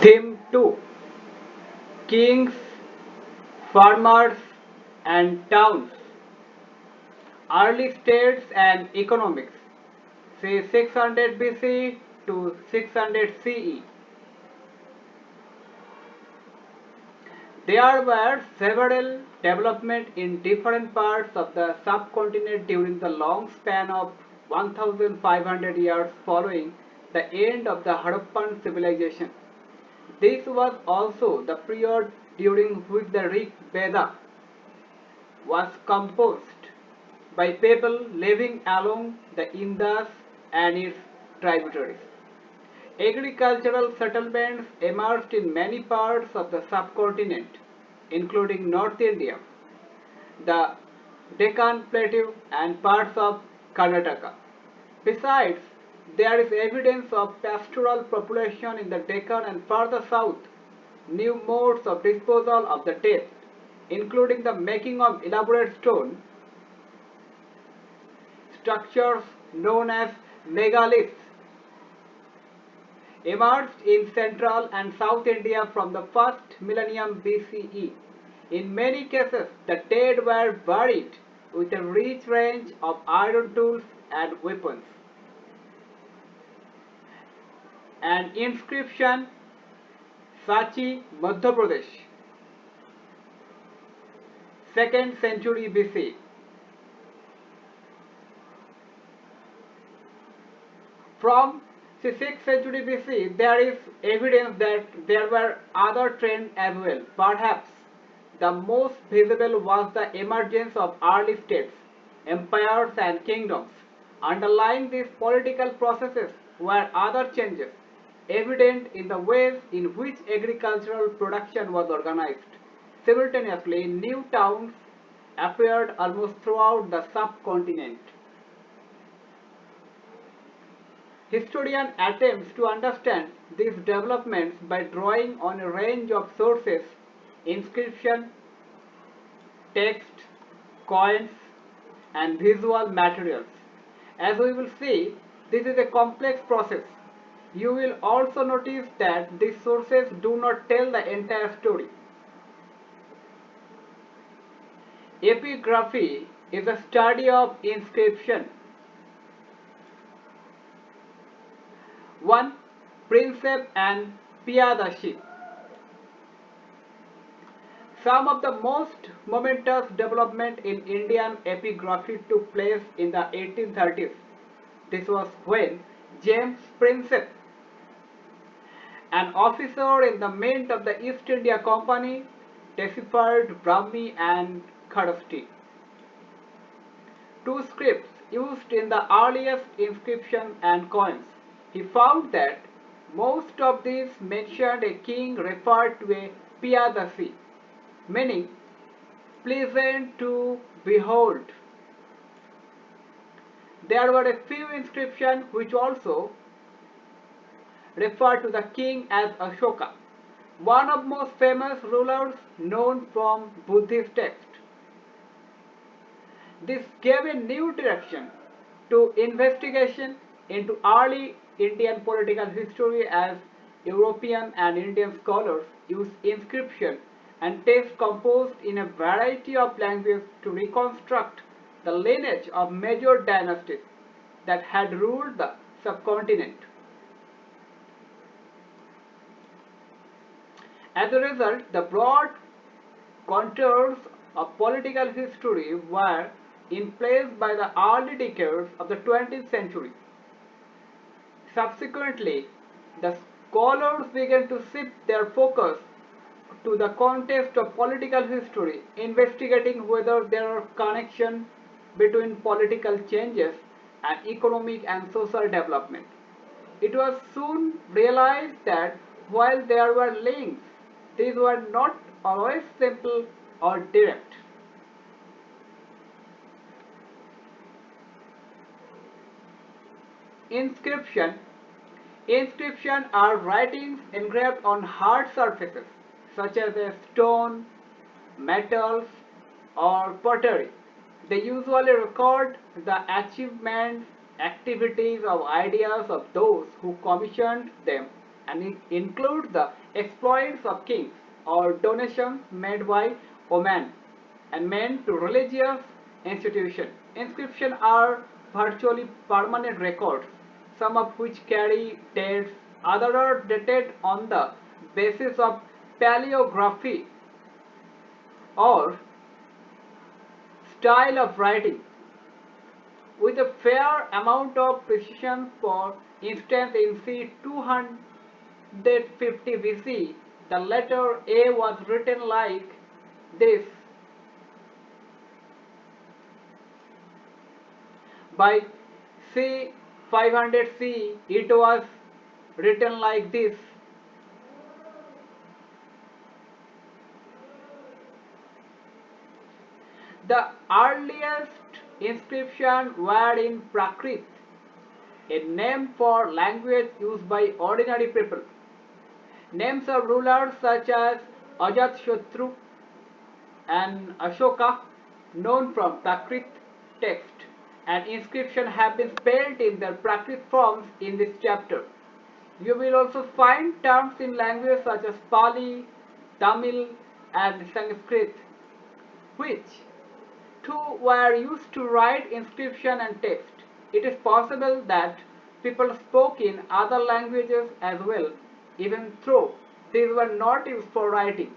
Theme 2: Kings, Farmers and Towns, Early States and Economics, c. 600 BC to 600 CE. There were several developments in different parts of the subcontinent during the long span of 1500 years following the end of the Harappan civilization. This was also the period during which the Rig Veda was composed by people living along the Indus and its tributaries. Agricultural settlements emerged in many parts of the subcontinent, including North India, the Deccan Plateau, and parts of Karnataka. Besides, there is evidence of pastoral population in the Deccan and further south, new modes of disposal of the dead, including the making of elaborate stone structures known as megaliths, emerged in central and south India from the first millennium BCE. In many cases, the dead were buried with a rich range of iron tools and weapons. An inscription, Sachi, Madhya Pradesh, 2nd century BC. From the 6th century BC, there is evidence that there were other trends as well. Perhaps the most visible was the emergence of early states, empires, and kingdoms. Underlying these political processes were other changes, evident in the ways in which agricultural production was organized. Simultaneously, new towns appeared almost throughout the subcontinent. Historian attempts to understand these developments by drawing on a range of sources: inscription, text, coins, and visual materials. As we will see, this is a complex process. You will also notice that these sources do not tell the entire story. Epigraphy is a study of inscription. 1. Princeps and Piyadashi. Some of the most momentous development in Indian epigraphy took place in the 1830s. This was when James Princeps, an officer in the Mint of the East India Company, deciphered Brahmi and Kharasti, two scripts used in the earliest inscriptions and coins. He found that most of these mentioned a king referred to a Piyadasi, meaning pleasant to behold. There were a few inscriptions which also referred to the king as Ashoka, one of the most famous rulers known from Buddhist texts. This gave a new direction to investigation into early Indian political history, as European and Indian scholars used inscription and text composed in a variety of languages to reconstruct the lineage of major dynasties that had ruled the subcontinent. As a result, the broad contours of political history were in place by the early decades of the 20th century. Subsequently, the scholars began to shift their focus to the context of political history, investigating whether there are connections between political changes and economic and social development. It was soon realized that while there were links, these were not always simple or direct. Inscription. Inscription are writings engraved on hard surfaces such as a stone, metals, or pottery. They usually record the achievements, activities, or ideas of those who commissioned them, and it includes the exploits of kings or donations made by women and men to religious institutions. Inscriptions are virtually permanent records, some of which carry dates, others are dated on the basis of paleography or style of writing with a fair amount of precision. For instance, in c. 250 BC, the letter A was written like this. By c. 500 C, it was written like this. The earliest inscriptions were in Prakrit, a name for language used by ordinary people. Names of rulers such as Ajatashatru and Ashoka, known from Prakrit text, and inscriptions have been spelled in their Prakrit forms in this chapter. You will also find terms in languages such as Pali, Tamil, and Sanskrit, which too were used to write inscription and text. It is possible that people spoke in other languages as well, even though these were not used for writing.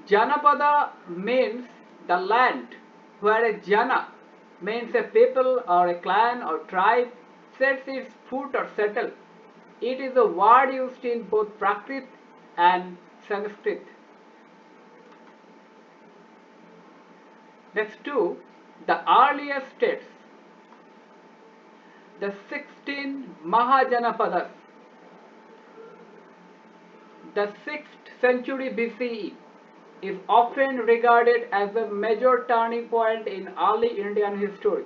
Janapada means the land, where a jana means a people or a clan or tribe sets its foot or settle. It is a word used in both Prakrit and Sanskrit. Next to the earliest states, the 16 Mahajanapadas, the 6th century BCE is often regarded as a major turning point in early Indian history.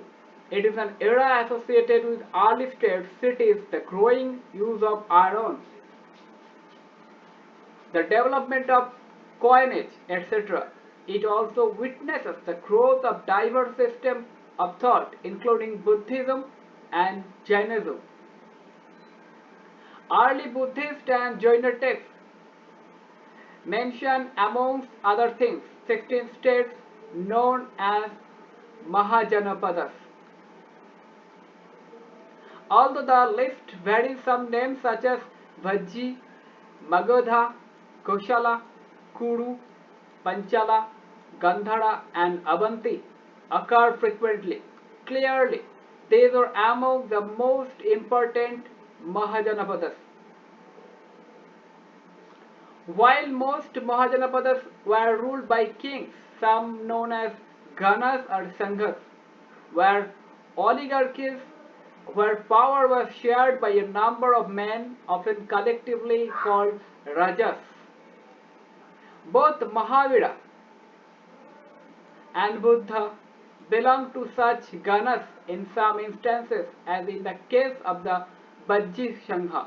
It is an era associated with early state cities, the growing use of iron, the development of coinage, etc. It also witnesses the growth of diverse systems of thought, including Buddhism and Jainism. Early Buddhist and Jaina texts mention, amongst other things, 16 states known as Mahajanapadas. Although the list varies, some names such as Vajji, Magadha, Koshala, Kuru, Panchala, Gandhara, and Avanti occur frequently. Clearly, these are among the most important Mahajanapadas. While most Mahajanapadas were ruled by kings, some known as Ganas or Sanghas were oligarchies where power was shared by a number of men, often collectively called Rajas. Both Mahavira and Buddha belong to such Ganas in some instances, as in the case of the Vajji Sangha.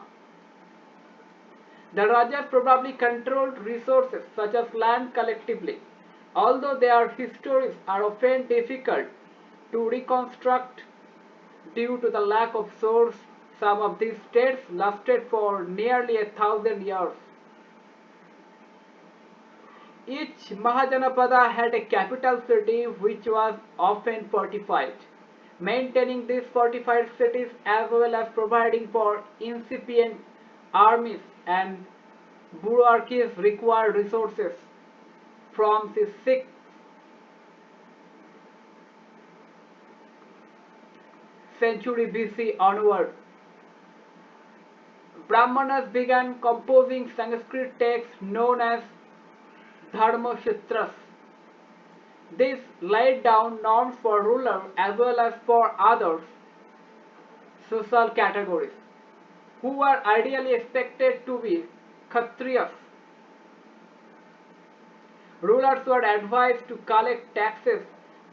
The Rajas probably controlled resources such as land collectively. Although their histories are often difficult to reconstruct due to the lack of source, some of these states lasted for nearly 1,000 years. Each Mahajanapada had a capital city which was often fortified. Maintaining these fortified cities as well as providing for incipient armies and bureaucracies required resources. From the 6th century BC onward, Brahmanas began composing Sanskrit texts known as Dharmasutras. This laid down norms for rulers as well as for other social categories, who were ideally expected to be Kshatriyas. Rulers were advised to collect taxes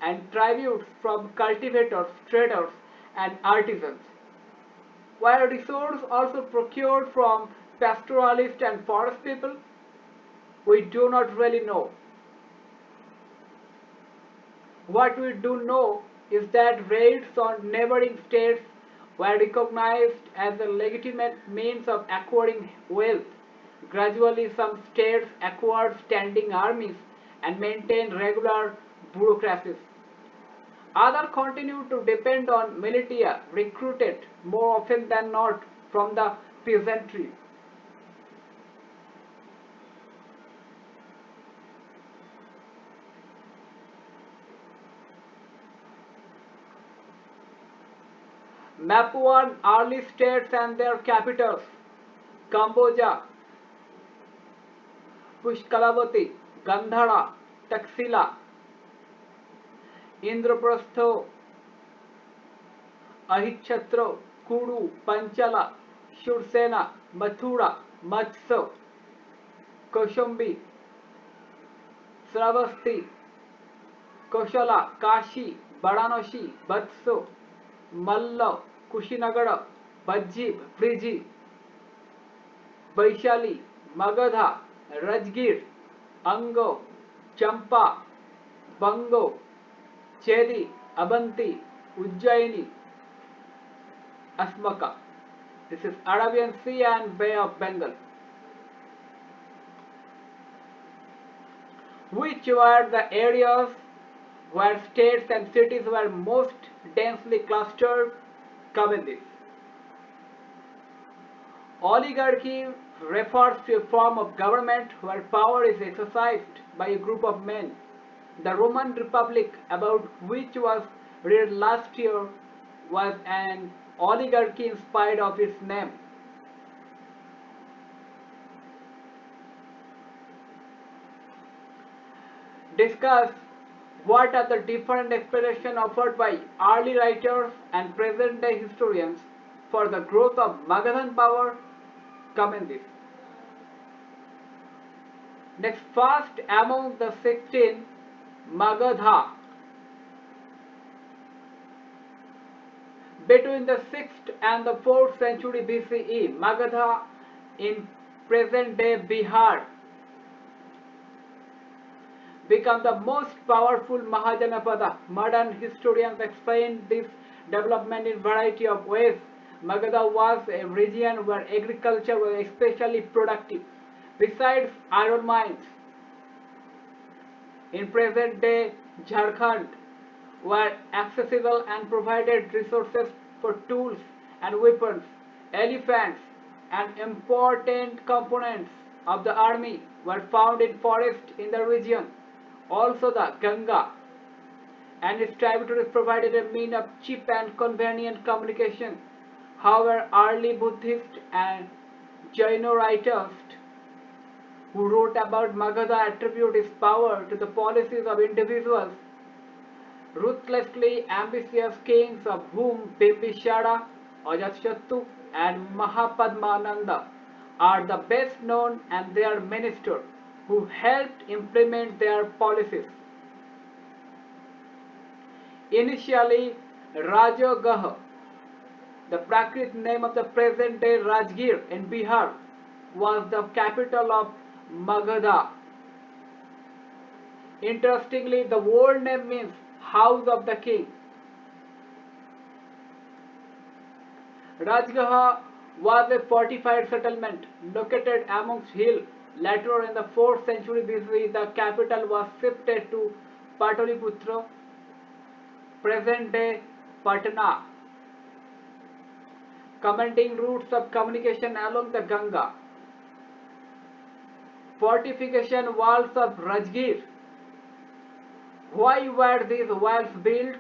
and tributes from cultivators, traders, and artisans. Were resources also procured from pastoralists and forest people? We do not really know. What we do know is that raids on neighboring states were recognized as a legitimate means of acquiring wealth. Gradually, some states acquired standing armies and maintained regular bureaucracies. Others continued to depend on militia recruited more often than not from the peasantry. Map 1 early states and their capitals: Cambodia, Pushkalavati, Gandhara, Taxila, Indraprastho, Ahitshatra, Kuru, Panchala, Shursena, Mathura, Matsya, Kaushambi, Sravasti, Koshala, Kashi, Varanasi, Vatsa, Malla, Kushinagara, Bajji, Briji, Vaishali, Magadha, Rajgir, Ango, Champa, Bango, Chedi, Abanti, Ujjaini, Asmaka. This is Arabian Sea and Bay of Bengal. Which were the areas where states and cities were most densely clustered? Comment this. Oligarchy refers to a form of government where power is exercised by a group of men. The Roman Republic, about which was read last year, was an oligarchy in spite of its name. Discuss what are the different explanations offered by early writers and present-day historians for the growth of Magadhan power? Comment this. Next, first among the 16 Magadha. Between the 6th and the 4th century BCE, Magadha in present-day Bihar become the most powerful Mahajanapada. Modern historians explain this development in variety of ways. Magadha was a region where agriculture was especially productive. Besides iron mines, in present-day Jharkhand were accessible and provided resources for tools and weapons. Elephants and important components of the army were found in forests in the region. Also, the Ganga and its tributaries provided a means of cheap and convenient communication. However, early Buddhist and Jaina writers who wrote about Magadha attribute its power to the policies of individuals, ruthlessly ambitious kings of whom Bimbisara, Ajatashattu, and Mahapadmananda are the best known, and their minister who helped implement their policies. Initially, Rajagaha, the Prakrit name of the present-day Rajgir in Bihar, was the capital of Magadha. Interestingly, the old name means house of the king. Rajgaha was a fortified settlement located amongst hills. Later in the 4th century BCE, the capital was shifted to Pataliputra, present-day Patna, commanding routes of communication along the Ganga. Fortification walls of Rajgir. Why were these walls built?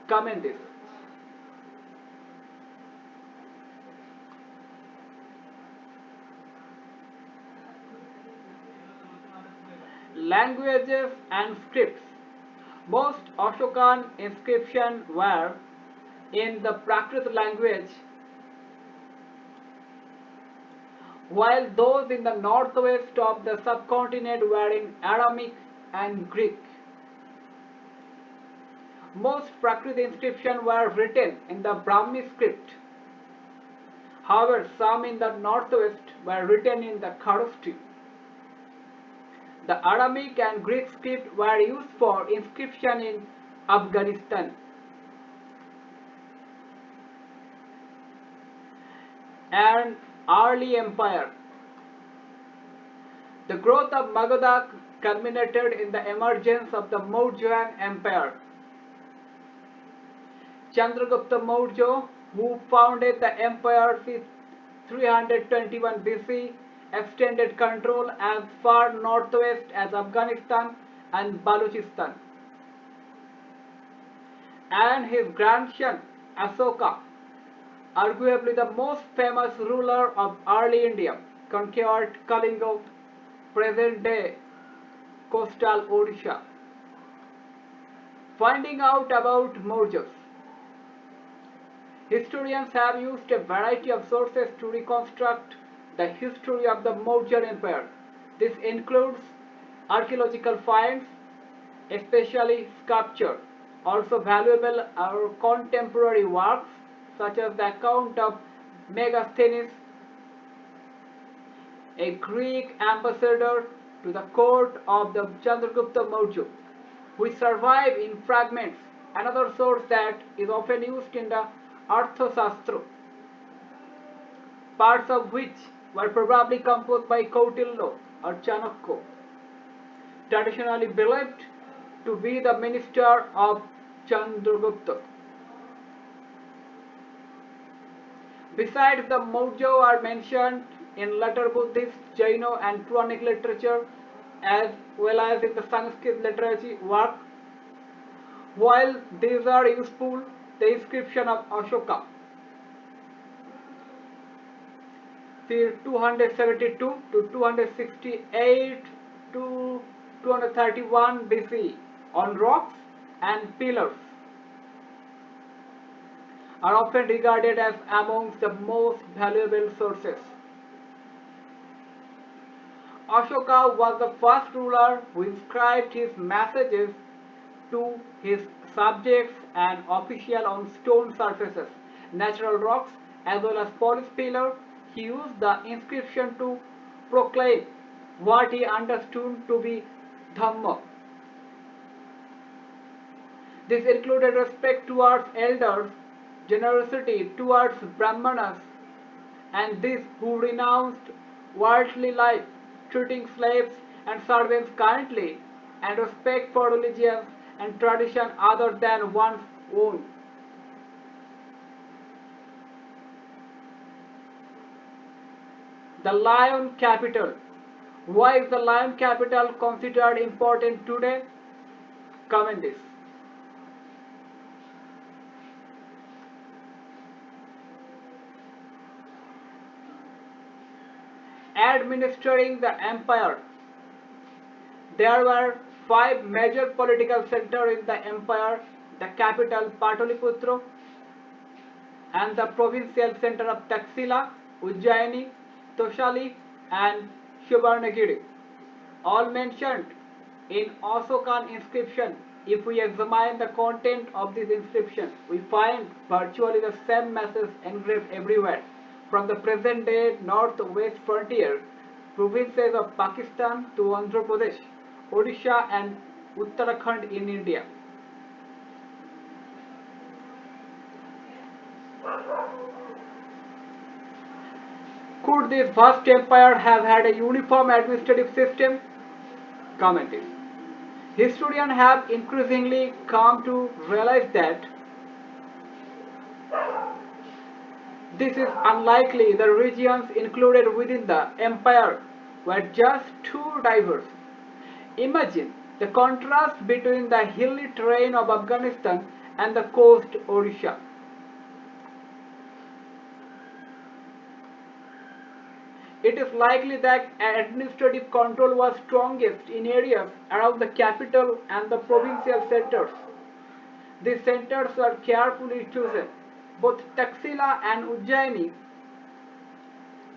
Comment this. Languages and scripts. Most Ashokan inscriptions were in the Prakrit language, while those in the northwest of the subcontinent were in Aramaic and Greek. Most Prakrit inscriptions were written in the Brahmi script. However, some in the northwest were written in the Kharosthi. The Aramaic and Greek script were used for inscription in Afghanistan. An early empire. The growth of Magadha culminated in the emergence of the Mauryan Empire. Chandragupta Maurya, who founded the empire c. 321 BC, extended control as far northwest as Afghanistan and Balochistan. And his grandson Asoka, arguably the most famous ruler of early India, conquered Kalinga, present-day coastal Odisha. Finding out about Mauryas. Historians have used a variety of sources to reconstruct the history of the Mauryan Empire. This includes archaeological finds, especially sculpture, also valuable are contemporary works such as the account of Megasthenes, a Greek ambassador to the court of the Chandragupta Maurya, which survive in fragments. Another source that is often used in the Arthashastra, parts of which were probably composed by Kautilya or Chanakya, traditionally believed to be the minister of Chandragupta. Besides, the Maurya are mentioned in later Buddhist, Jaina and Puranic literature as well as in the Sanskrit literary work. While these are useful, the inscription of Ashoka, c. 272 to 268 to 231 BCE on rocks and pillars are often regarded as amongst the most valuable sources. Ashoka was the first ruler who inscribed his messages to his subjects and officials on stone surfaces, natural rocks, as well as polished pillars. He used the inscription to proclaim what he understood to be Dhamma. This included respect towards elders, generosity towards Brahmanas, and these who renounced worldly life, treating slaves and servants kindly, and respect for religions and tradition other than one's own. The Lion Capital. Why is the Lion Capital considered important today? Comment this. Administering the empire. There were 5 major political centers in the empire: the capital Pataliputra and the provincial center of Taxila, Ujjaini, Toshali and Subarnagiri, all mentioned in Ashokan inscription. If we examine the content of this inscription, we find virtually the same message engraved everywhere, from the present-day northwest frontier provinces of Pakistan to Andhra Pradesh, Odisha and Uttarakhand in India. Could this vast empire have had a uniform administrative system? Comment is. Historians have increasingly come to realize that this is unlikely. The regions included within the empire were just too diverse. Imagine the contrast between the hilly terrain of Afghanistan and the coast Odisha. It is likely that administrative control was strongest in areas around the capital and the provincial centers. These centers were carefully chosen, both Taxila and Ujjaini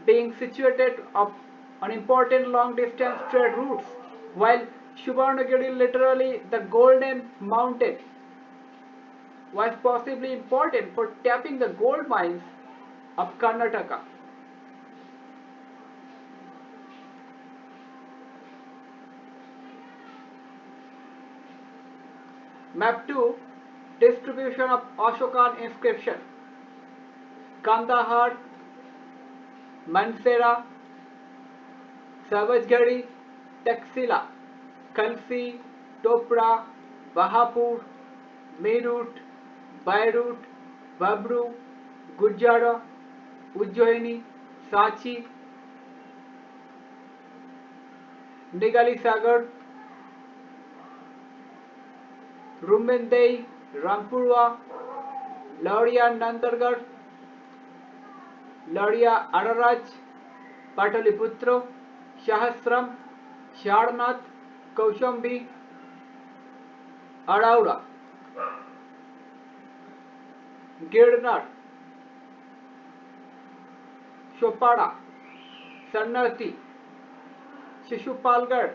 being situated on important long-distance trade routes, while Subarnagiri, literally the Golden Mountain, was possibly important for tapping the gold mines of Karnataka. Map 2. Distribution of Ashokan inscription. Kandahar, Mansehra, Savajgari, Taxila, Kalsi, Topra, Bahapur, Meerut, Bayrut, Babru, Gujara, Ujjaini, Sachi, Nigali Sagar, Rumendei, Rampurwa, Lauria Nandargarh, Lauria Araraj, Pataliputra, Shahasram, Sharnath, Kaushambi, Araura, Girnar, Chopara, Sarnati, Shishupalgarh,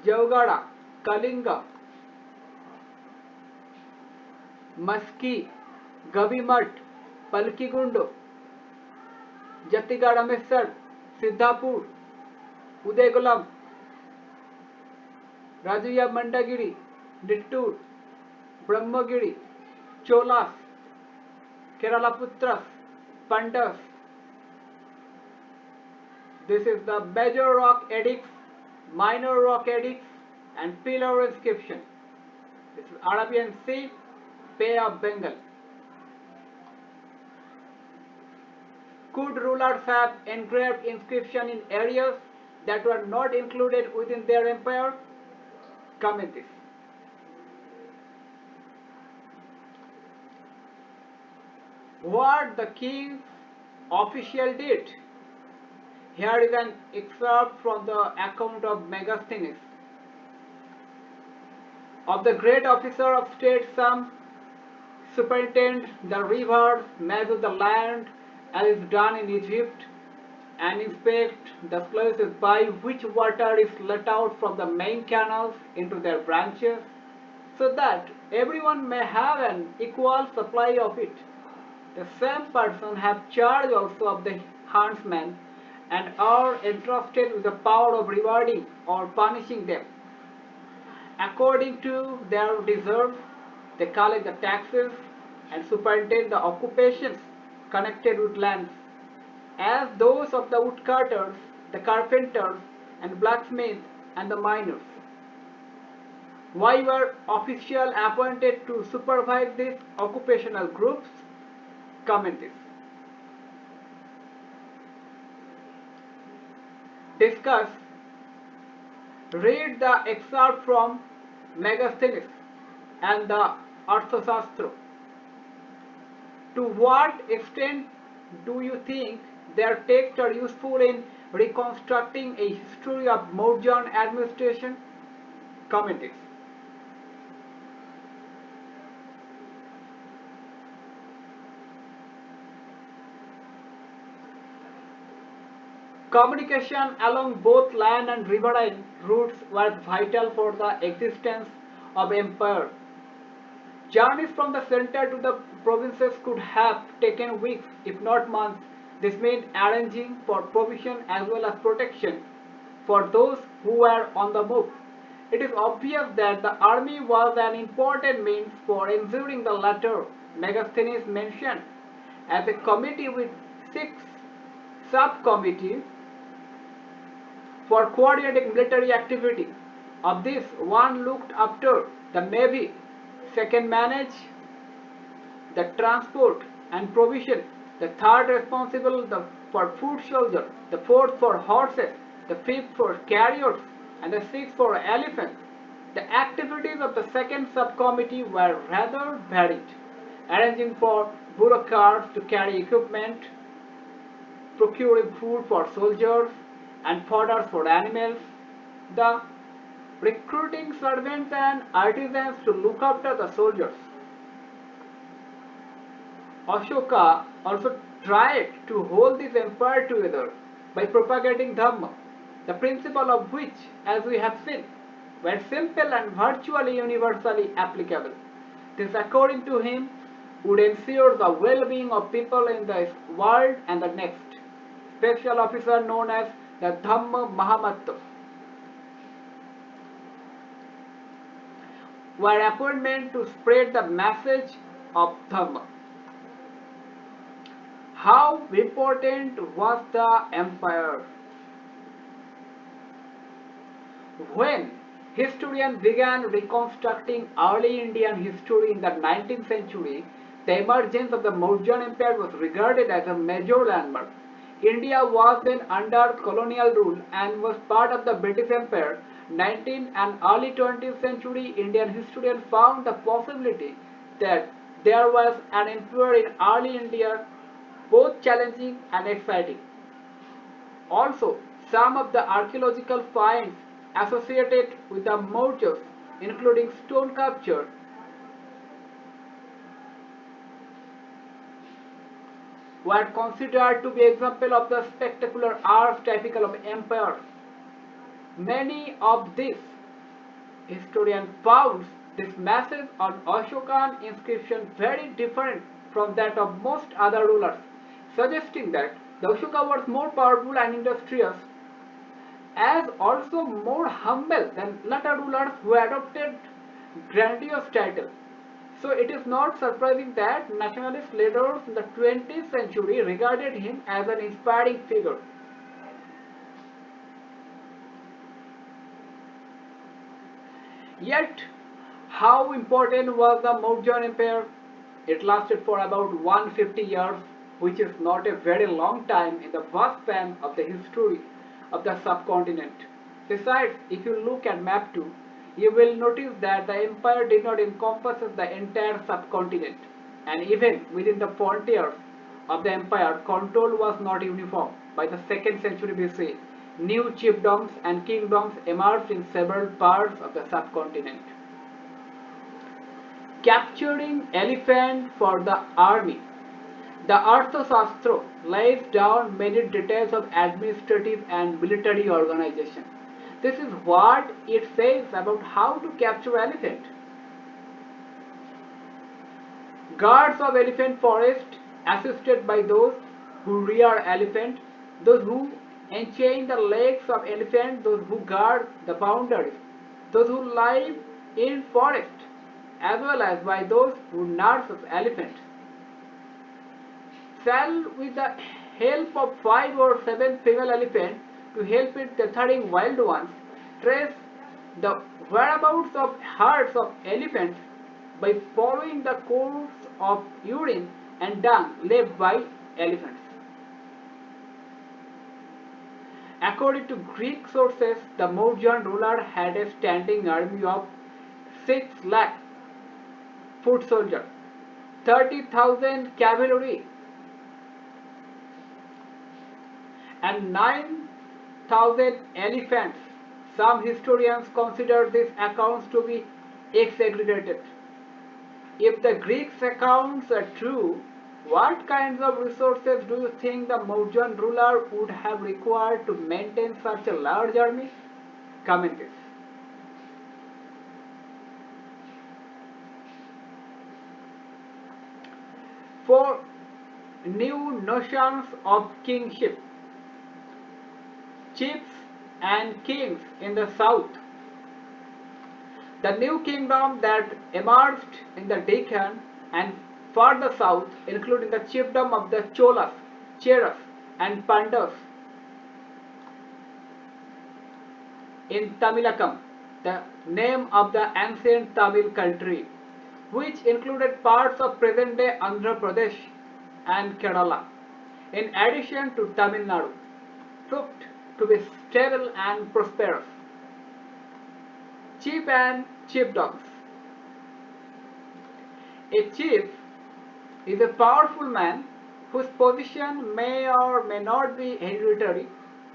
Jaugada, Kalinga, Maski, Gavimat, Palkigundo, Jatigarh Amesar, Siddhapur, Udegulam, Rajuya Mandagiri, Nittur, Brahmagiri, Cholas, Keralaputras, Pandas. This is the major rock edicts, minor rock edicts, and pillar inscription. This is Arabian Sea, Bay of Bengal. Could rulers have engraved inscription in areas that were not included within their empire? Comment this. What the king's official did. Here is an excerpt from the account of Megasthenes. Of the great officer of state, some superintend the rivers, measure the land as is done in Egypt, and inspect the sluices by which water is let out from the main canals into their branches, so that everyone may have an equal supply of it. The same person have charge also of the huntsmen, and are entrusted with the power of rewarding or punishing them. According to their deserts, they collect the taxes and superintend the occupations connected with lands, as those of the woodcutters, the carpenters, and blacksmiths, and the miners. Why were officials appointed to supervise these occupational groups? Comment this. Discuss. Read the excerpt from Megasthenes and the Arthashastra. To what extent do you think their texts are useful in reconstructing a history of Mauryan administration? Comment this. Communication along both land and riverine routes was vital for the existence of empire. Journeys from the center to the provinces could have taken weeks, if not months. This meant arranging for provision as well as protection for those who were on the move. It is obvious that the army was an important means for ensuring the latter. Megasthenes mentioned as a committee with 6 subcommittees for coordinating military activity. Of this, one looked after the navy, second managed the transport and provision, the third responsible for foot soldiers, the fourth for horses, the fifth for chariots, and the sixth for elephants. The activities of the second subcommittee were rather varied, arranging for bureaucrats to carry equipment, procuring food for soldiers, and fodder for animals, the recruiting servants and artisans to look after the soldiers. Ashoka also tried to hold this empire together by propagating Dhamma, the principle of which, as we have seen, were simple and virtually universally applicable. This, according to him, would ensure the well-being of people in this world and the next. Special officer known as the Dhamma Mahamatto were appointed to spread the message of Dhamma. How important was the empire? When historians began reconstructing early Indian history in the 19th century, the emergence of the Mauryan Empire was regarded as a major landmark. India was then under colonial rule and was part of the British Empire. 19th and early 20th century Indian historians found the possibility that there was an empire in early India, both challenging and exciting. Also, some of the archaeological finds associated with the Mauryas, including stone sculpture, were considered to be examples of the spectacular arts typical of empires. Many of these historians found this message on Ashokan inscription very different from that of most other rulers, suggesting that the Ashoka was more powerful and industrious, as also more humble than later rulers who adopted grandiose titles. So it is not surprising that nationalist leaders in the 20th century regarded him as an inspiring figure. Yet, how important was the Mauryan Empire? It lasted for about 150 years, which is not a very long time in the vast span of the history of the subcontinent. Besides, if you look at map 2, you will notice that the empire did not encompass the entire subcontinent, and even within the frontiers of the empire, control was not uniform. By the 2nd century BC, new chiefdoms and kingdoms emerged in several parts of the subcontinent. Capturing elephant for the army. The Arthashastra lays down many details of administrative and military organization. This is what it says about how to capture elephant. Guards of elephant forest assisted by those who rear elephant, those who enchain the legs of elephant, those who guard the boundaries, those who live in forest, as well as by those who nurse elephants. Shall with the help of 5 or 7 female elephants to help in tethering wild ones, trace the whereabouts of herds of elephants by following the course of urine and dung left by elephants. According to Greek sources, the Mauryan ruler had a standing army of 6 lakh foot soldiers, 30,000 cavalry, and 9,000 elephants. Some historians consider these accounts to be exaggerated. If the Greeks' accounts are true, what kinds of resources do you think the Mauryan ruler would have required to maintain such a large army? Comment this. For new notions of kingship, chiefs and kings in the south. The new kingdom that emerged in the Deccan and further south, including the chiefdom of the Cholas, Cheras, and Pandavas in Tamilakam, the name of the ancient Tamil country, which included parts of present-day Andhra Pradesh and Kerala, in addition to Tamil Nadu, proved to be stable and prosperous. Chief and chiefdoms. A chief is a powerful man whose position may or may not be hereditary.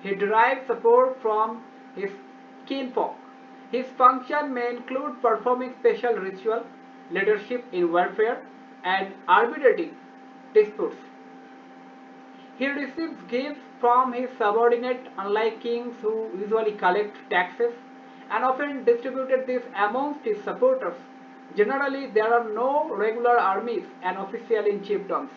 He derives support from his kinfolk. His function may include performing special ritual, leadership in warfare, and arbitrating disputes. He receives gifts from his subordinate, unlike kings who usually collect taxes, and often distributed these amongst his supporters. Generally, there are no regular armies and officials in chiefdoms.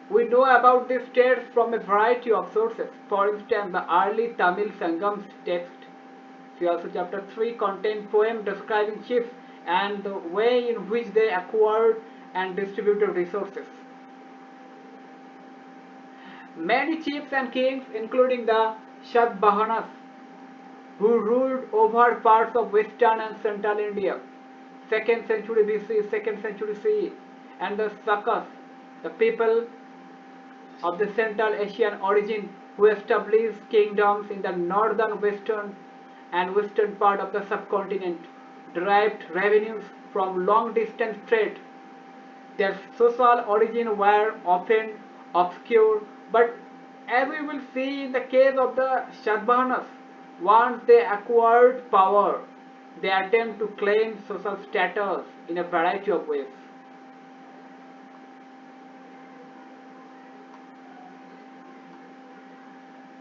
We know about these states from a variety of sources. For instance, the early Tamil Sangam text, c.600 chapter 3, contains poems describing chiefs and the way in which they acquired and distributed resources. Many chiefs and kings, including the Shatvahanas, who ruled over parts of western and central India, 2nd century BC, 2nd century CE, and the Sakas, the people of the Central Asian origin who established kingdoms in the northern, western, and western part of the subcontinent, derived revenues from long distance trade. Their social origin were often obscure, but as we will see in the case of the Shatvahanas, once they acquired power, they attempt to claim social status in a variety of ways.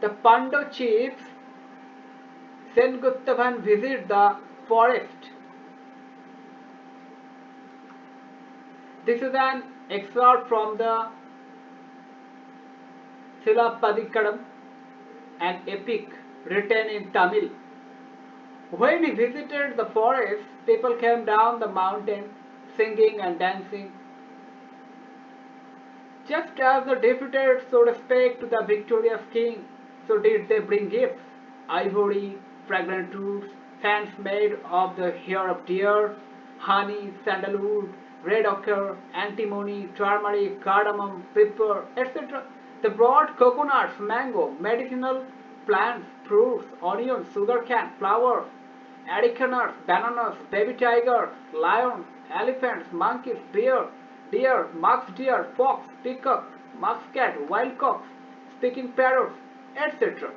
The Pando chiefs Senguttuvan visit the forest. This is an excerpt from the Silapadikadam, an epic written in Tamil. When he visited the forest, people came down the mountain singing and dancing. Just as the defeated showed respect to the victorious king, so did they bring gifts: ivory, fragrant roots, fans made of the hair of deer, honey, sandalwood, red ochre, antimony, turmeric, cardamom, pepper, etc. They brought coconuts, mango, medicinal plants, fruits, onions, sugarcane, flowers, areca nuts, bananas, baby tigers, lions, elephants, monkeys, deer, musk deer, fox, peacock, muscat, wild cocks, speaking parrots, etc.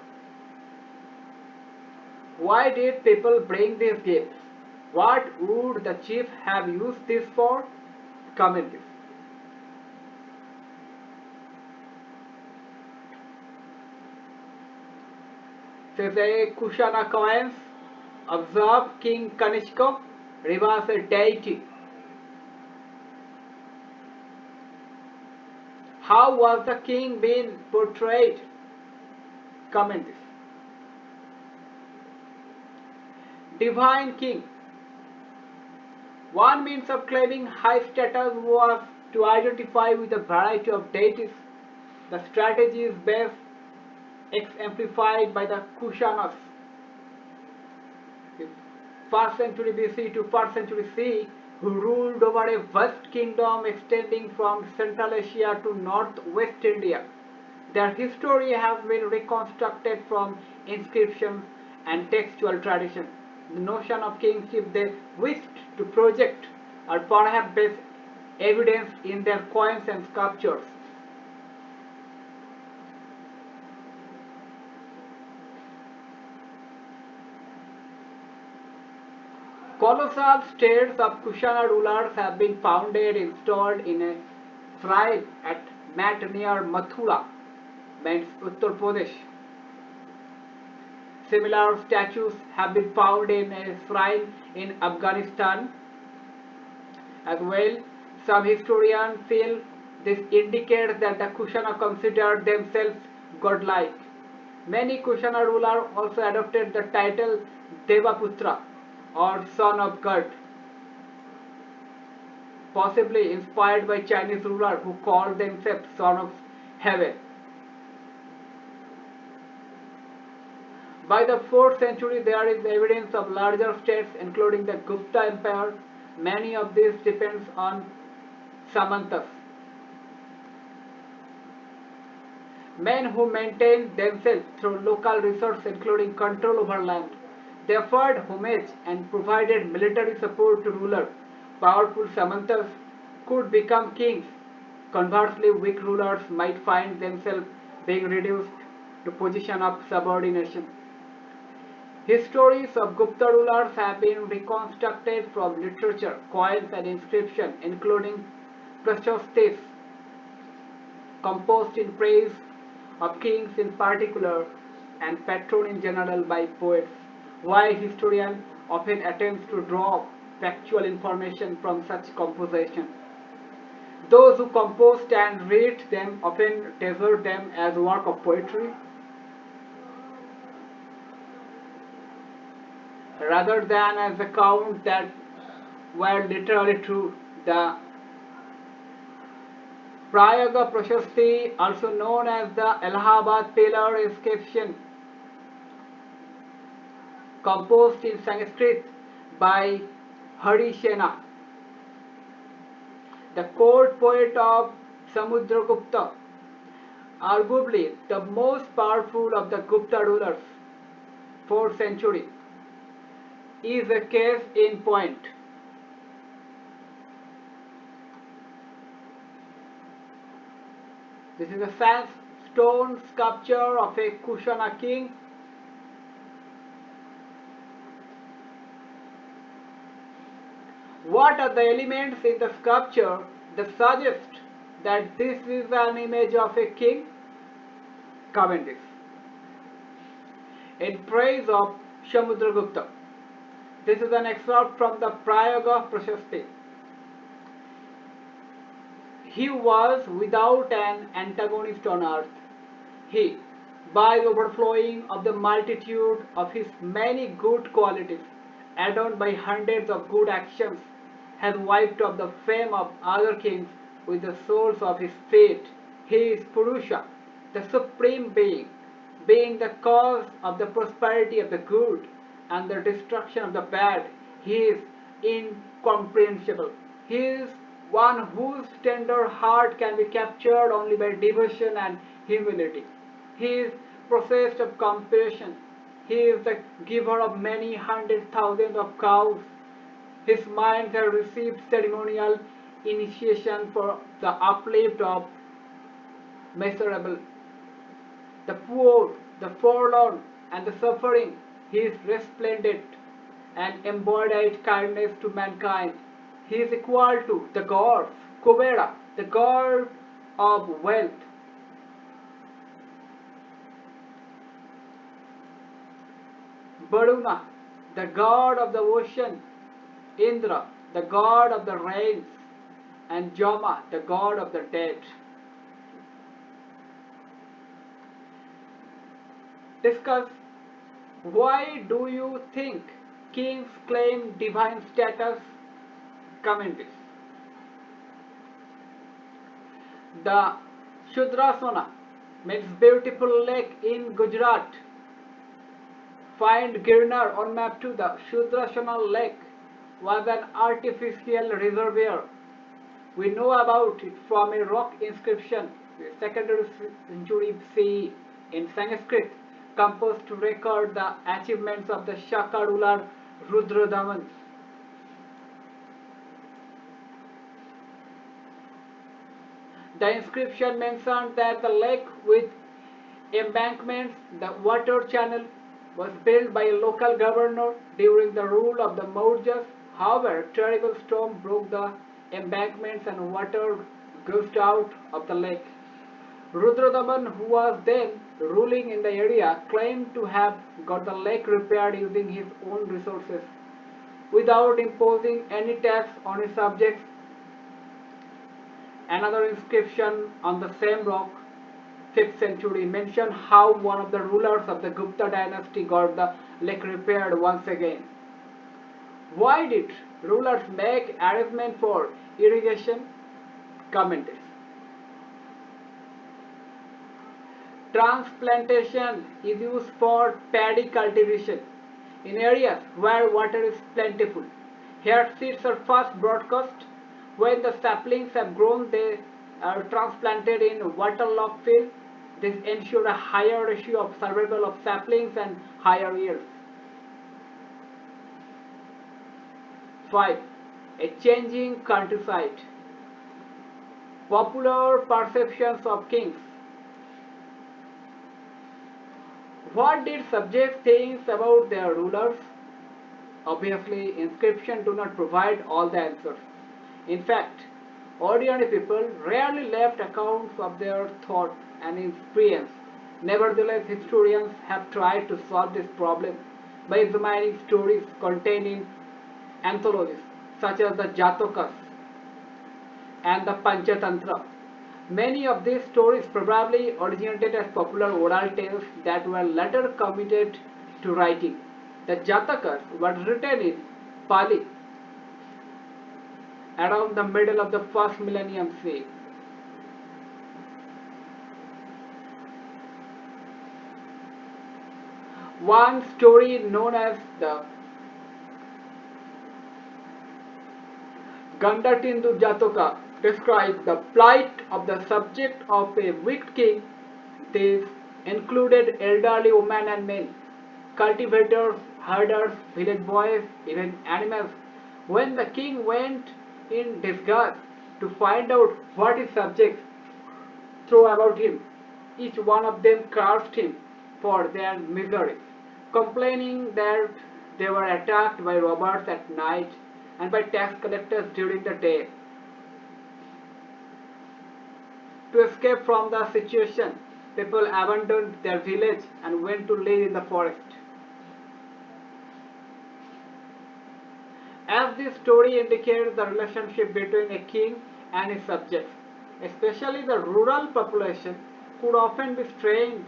Why did people bring these gifts? What would the chief have used this for? Comment this. Says a Kushana coins observe King Kanishka reverse a deity. How was the king being portrayed? Comment this. Divine king. One means of claiming high status was to identify with a variety of deities. The strategy is best exemplified by the Kushanas. 1st century BC to 1st century CE, who ruled over a vast kingdom extending from Central Asia to northwest India. Their history has been reconstructed from inscriptions and textual tradition. The notion of kingship they wished to project are perhaps best evidenced in their coins and sculptures. Colossal statues of Kushana rulers have been founded installed in a shrine at Mat near Mathura, means Uttar Pradesh. Similar statues have been found in a shrine in Afghanistan as well. Some historians feel this indicates that the Kushana considered themselves godlike. Many Kushana rulers also adopted the title Devaputra or son of God, possibly inspired by Chinese rulers who called themselves son of heaven. By the 4th century, there is evidence of larger states, including the Gupta Empire. Many of these depends on Samantas, men who maintained themselves through local resources, including control over land. They offered homage and provided military support to rulers. Powerful Samantas could become kings. Conversely, weak rulers might find themselves being reduced to position of subordination. Histories of Gupta rulers have been reconstructed from literature, coins, and inscriptions, including Prashastis, composed in praise of kings in particular and patron in general by poets. While historian often attempts to draw factual information from such compositions, those who composed and read them often treasure them as a work of poetry rather than as accounts that were literally true. The Prayaga Prashasti, also known as the Allahabad Pillar Inscription, composed in Sanskrit by Harisena, the court poet of Samudragupta, arguably the most powerful of the Gupta rulers, 4th century, is a case in point. This is a sandstone sculpture of a Kushana king. What are the elements in the sculpture that suggest that this is an image of a king? Comment this. In praise of Samudragupta. This is an excerpt from the Prayaga Prashasti. He was without an antagonist on earth. He, by the overflowing of the multitude of his many good qualities, adorned by hundreds of good actions, has wiped off the fame of other kings with the soles of his feet. He is Purusha, the supreme being, being the cause of the prosperity of the good and the destruction of the bad. He is incomprehensible. He is one whose tender heart can be captured only by devotion and humility. He is possessed of compassion. He is the giver of many hundred thousands of cows. His mind has received ceremonial initiation for the uplift of miserable, the poor, the forlorn, and the suffering. He is resplendent and embodied kindness to mankind. He is equal to the gods, Kubera, the god of wealth, Varuna, the god of the ocean, Indra, the god of the rains, and Jama, the god of the dead. Discuss, why do you think kings claim divine status? Comment this. The Shudrasana means beautiful lake in Gujarat. Find Girnar on map 2. The Shudrasana lake was an artificial reservoir. We know about it from a rock inscription, 2nd century CE, in Sanskrit, composed to record the achievements of the Shaka ruler Rudradaman. The inscription mentioned that the lake with embankments, the water channel, was built by a local governor during the rule of the Maurjas. However, a terrible storm broke the embankments and water gushed out of the lake. Rudradaman, who was then ruling in the area, claimed to have got the lake repaired using his own resources, without imposing any tax on his subjects. Another inscription on the same rock, 5th century, mentioned how one of the rulers of the Gupta dynasty got the lake repaired once again. Why did rulers make arrangement for irrigation? Comment this. Transplantation is used for paddy cultivation in areas where water is plentiful. Here seeds are first broadcast. When the saplings have grown, they are transplanted in waterlogged fields. This ensures a higher ratio of survival of saplings and higher yields. 5. A changing countryside. Popular perceptions of kings. What did subjects think about their rulers? Obviously, inscriptions do not provide all the answers. In fact, ordinary people rarely left accounts of their thought and experience. Nevertheless, historians have tried to solve this problem by examining stories contained in anthologies such as the Jatakas and the Panchatantra. Many of these stories probably originated as popular oral tales that were later committed to writing. The Jatakas were written in Pali around the middle of the first millennium CE. One story known as the Gandatindu Jataka describes the plight of the subject of a wicked king. These included elderly women and men, cultivators, herders, village boys, even animals. When the king went in disgust to find out what his subjects threw about him, each one of them cursed him for their misery, complaining that they were attacked by robbers at night and by tax collectors during the day. To escape from the situation, people abandoned their village and went to live in the forest. As this story indicates the relationship between a king and his subjects, especially the rural population, could often be strained.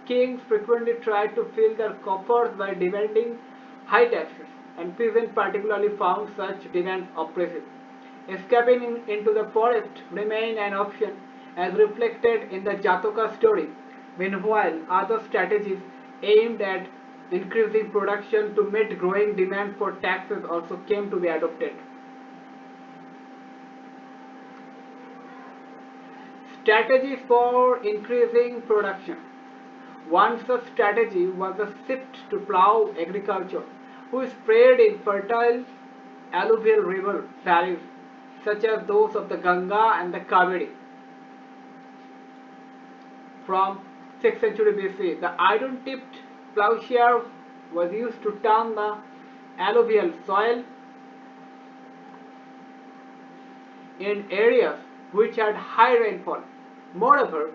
Kings frequently tried to fill their coffers by demanding high taxes, and peasants particularly found such demands oppressive. Escaping into the forest remained an option, as reflected in the Jataka story. Meanwhile, other strategies aimed at increasing production to meet growing demand for taxes also came to be adopted. Strategies for increasing production. One such strategy was the shift to plough agriculture, which spread in fertile alluvial river valleys such as those of the Ganga and the Kaveri. From 6th century BC, the iron-tipped plowshare was used to turn the alluvial soil in areas which had high rainfall. Moreover,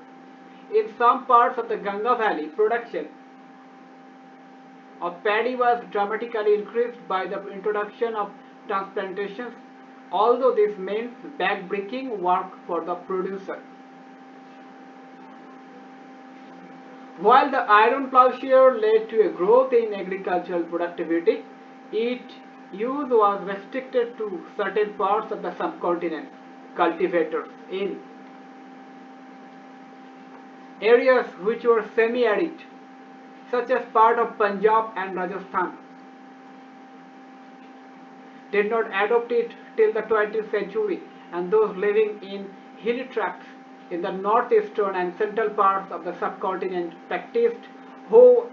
in some parts of the Ganga Valley, production of paddy was dramatically increased by the introduction of transplantations, although this meant back-breaking work for the producer. While the iron plowshare led to a growth in agricultural productivity, its use was restricted to certain parts of the subcontinent. Cultivators in areas which were semi-arid, such as part of Punjab and Rajasthan, did not adopt it till the 20th century, and those living in hilly tracts in the northeastern and central parts of the subcontinent practiced hoe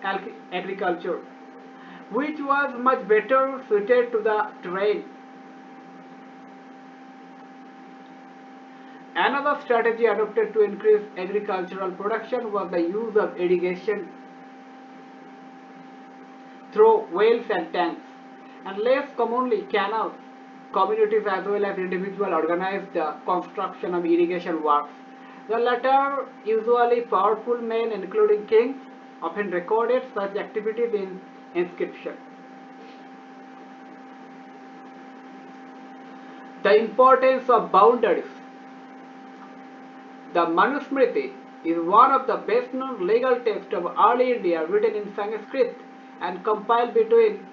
agriculture, which was much better suited to the terrain. Another strategy adopted to increase agricultural production was the use of irrigation through wells and tanks, and less commonly canals. Communities as well as individuals organized the construction of irrigation works. The latter, usually powerful men including kings, often recorded such activities in inscription. The importance of boundaries. The Manusmriti is one of the best known legal texts of early India written in Sanskrit and compiled between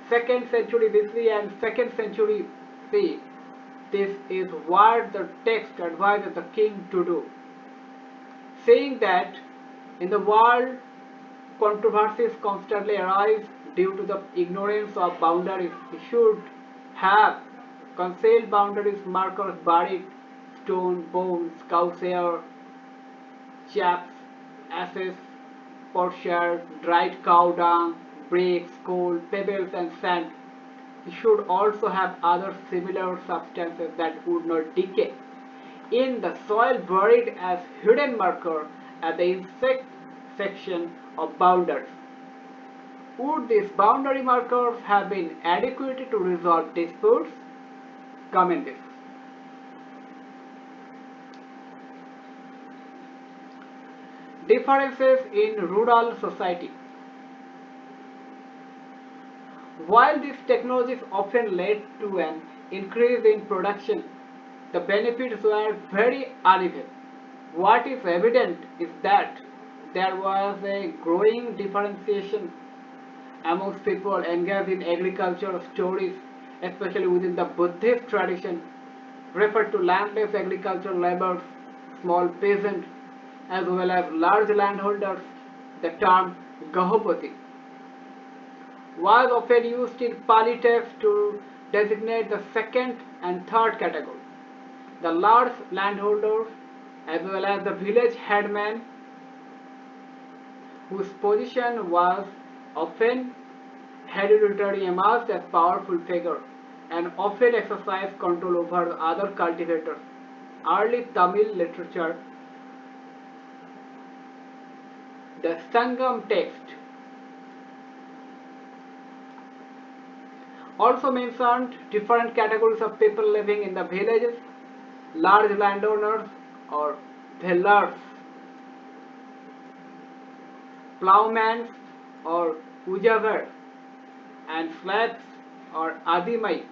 2nd century BC and 2nd century CE. This is what the text advises the king to do, saying that in the world controversies constantly arise due to the ignorance of boundaries. He should have concealed boundaries markers buried, stone, bones, cow's hair, chaps, ashes, potsherd, dried cow dung, bricks, coal, pebbles and sand. He should also have other similar substances that would not decay in the soil buried as hidden marker at the intersection of boundaries. Would these boundary markers have been adequate to resolve disputes? Comment this. Differences in rural society. While these technologies often led to an increase in production, the benefits were very uneven. What is evident is that there was a growing differentiation amongst people engaged in agricultural stories, especially within the Buddhist tradition, referred to landless agricultural laborers, small peasants, as well as large landholders. The term Gahopati was often used in Pali text to designate the second and third category. The large landholders as well as the village headman whose position was often hereditary emerged as powerful figures and often exercised control over other cultivators. Early Tamil literature, the Sangam text, also mentioned different categories of people living in the villages: large landowners or villars, plowmen or ujavar, and slaves or adimai.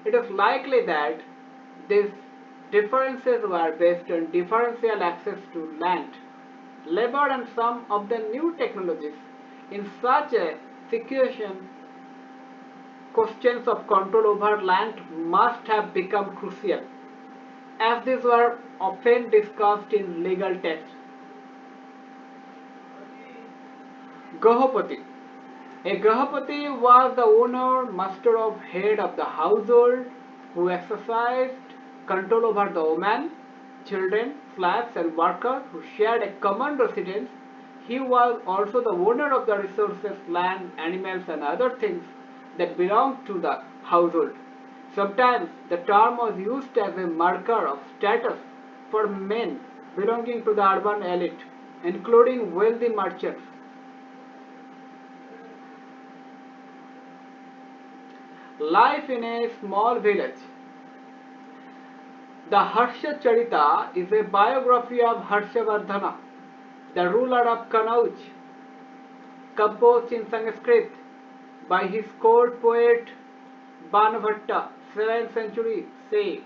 It is likely that these differences were based on differential access to land, labor, and some of the new technologies. In such a situation, questions of control over land must have become crucial, as these were often discussed in legal texts. Gahapati. A Gahapati was the owner, master of head of the household, who exercised control over the women, children, slaves, and workers who shared a common residence. He was also the owner of the resources, land, animals, and other things that belonged to the household. Sometimes the term was used as a marker of status for men belonging to the urban elite, including wealthy merchants. Life in a small village. The Harsha Charita is a biography of Harshavardhana, the ruler of Kanauj, composed in Sanskrit by his court poet Banabhatta, 7th century C.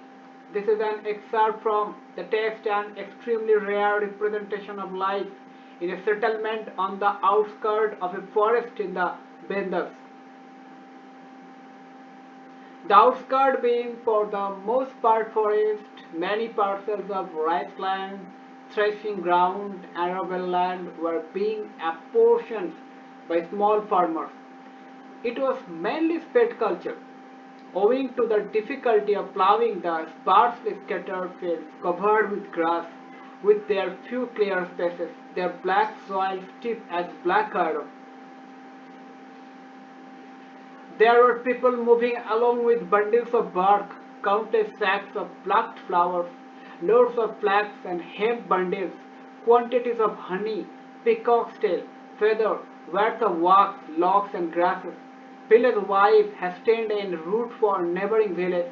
This is an excerpt from the text and extremely rare representation of life in a settlement on the outskirts of a forest in the Bendas. The outskirts being for the most part forest, many parcels of rice land, threshing ground, arable land were being apportioned by small farmers. It was mainly spade culture, owing to the difficulty of ploughing the sparsely scattered fields covered with grass, with their few clear spaces, their black soil stiff as black iron. There were people moving along with bundles of bark, countless sacks of plucked flowers, loads of flax and hemp bundles, quantities of honey, peacock's tail, feather, worth of wax, logs and grasses. Village wife hastened en route for neighboring village,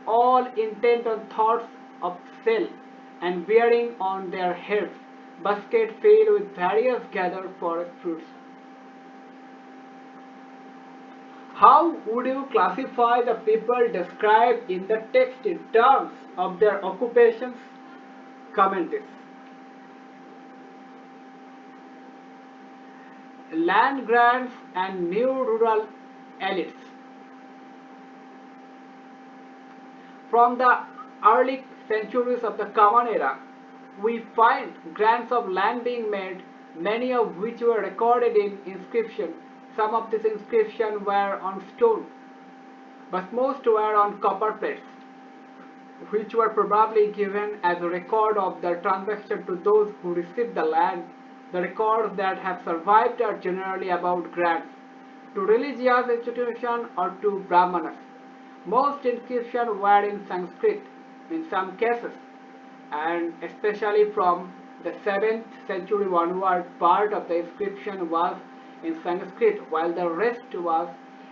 all intent on thoughts of sale, and bearing on their heads baskets filled with various gathered forest fruits. How would you classify the people described in the text in terms of their occupations? Comment this. Land grants and new rural elites. From the early centuries of the Common Era, we find grants of land being made, many of which were recorded in inscription. Some of these inscriptions were on stone, but most were on copper plates, which were probably given as a record of their transaction to those who received the land. The records that have survived are generally about grants to religious institutions or to brahmanas. Most inscriptions were in Sanskrit in some cases, and especially from the 7th century onward, part of the inscription was in Sanskrit while the rest was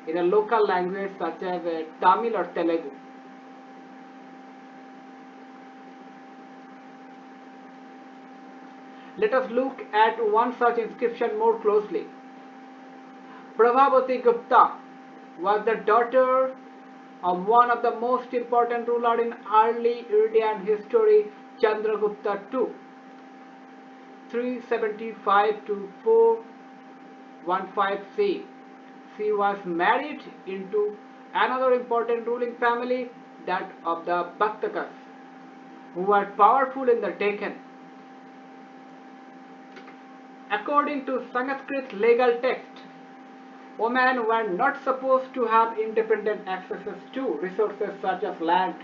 in a local language such as Tamil or Telugu. Let us look at one such inscription more closely. Prabhavati Gupta was the daughter of one of the most important rulers in early Indian history, Chandragupta II, 375 to 415 C. She was married into another important ruling family, that of the Bhaktakas, who were powerful in the Deccan. According to Sanskrit legal text, Women were not supposed to have independent access to resources such as land.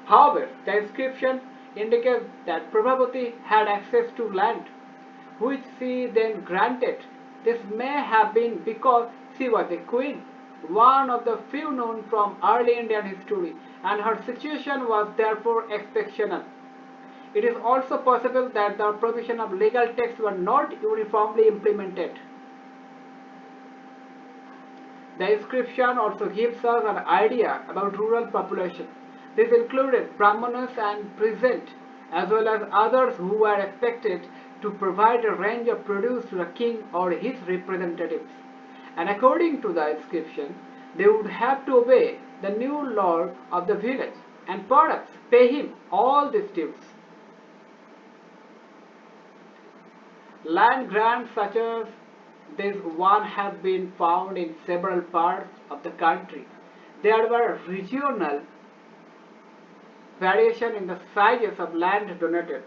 However, the inscription indicates that Prabhavati had access to land, which she then granted. This may have been because she was a queen, one of the few known from early Indian history, and her situation was therefore exceptional. It is also possible that the provision of legal texts were not uniformly implemented. The inscription also gives us an idea about rural population. This included Brahmanas and peasants, as well as others who were expected to provide a range of produce to the king or his representatives. And according to the inscription, they would have to obey the new lord of the village and perhaps pay him all these dues. Land grants such as this one have been found in several parts of the country. There were regional variation in the sizes of land donated,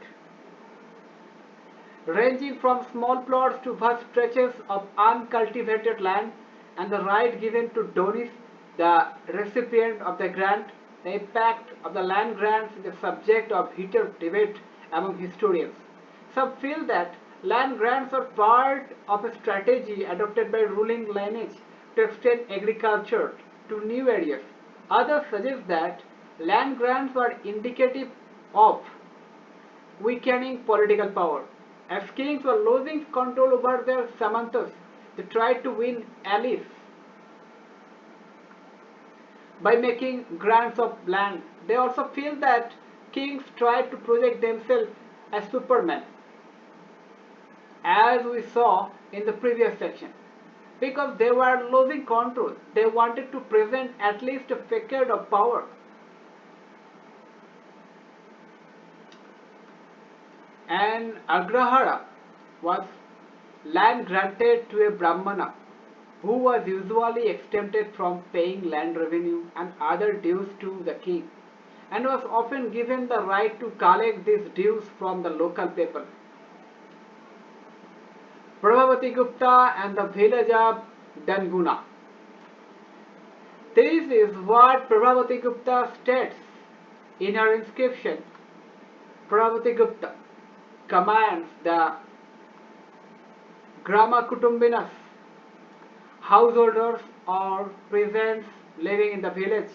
ranging from small plots to vast stretches of uncultivated land, and the right given to Donis, the recipient of the grant. The impact of the land grants is a subject of heated debate among historians. Some feel that land grants are part of a strategy adopted by ruling lineage to extend agriculture to new areas. Others suggest that land grants were indicative of weakening political power. As kings were losing control over their samantas, they tried to win allies by making grants of land. They also feel that kings tried to project themselves as supermen, as we saw in the previous section. Because they were losing control, they wanted to present at least a facade of power. An agrahara was land granted to a brahmana who was usually exempted from paying land revenue and other dues to the king, and was often given the right to collect these dues from the local people. Prabhavati Gupta and the village of Danguna. This is what Prabhavati Gupta states in her inscription. Prabhavati Gupta commands the Grama Kutumbinas, householders or peasants living in the village,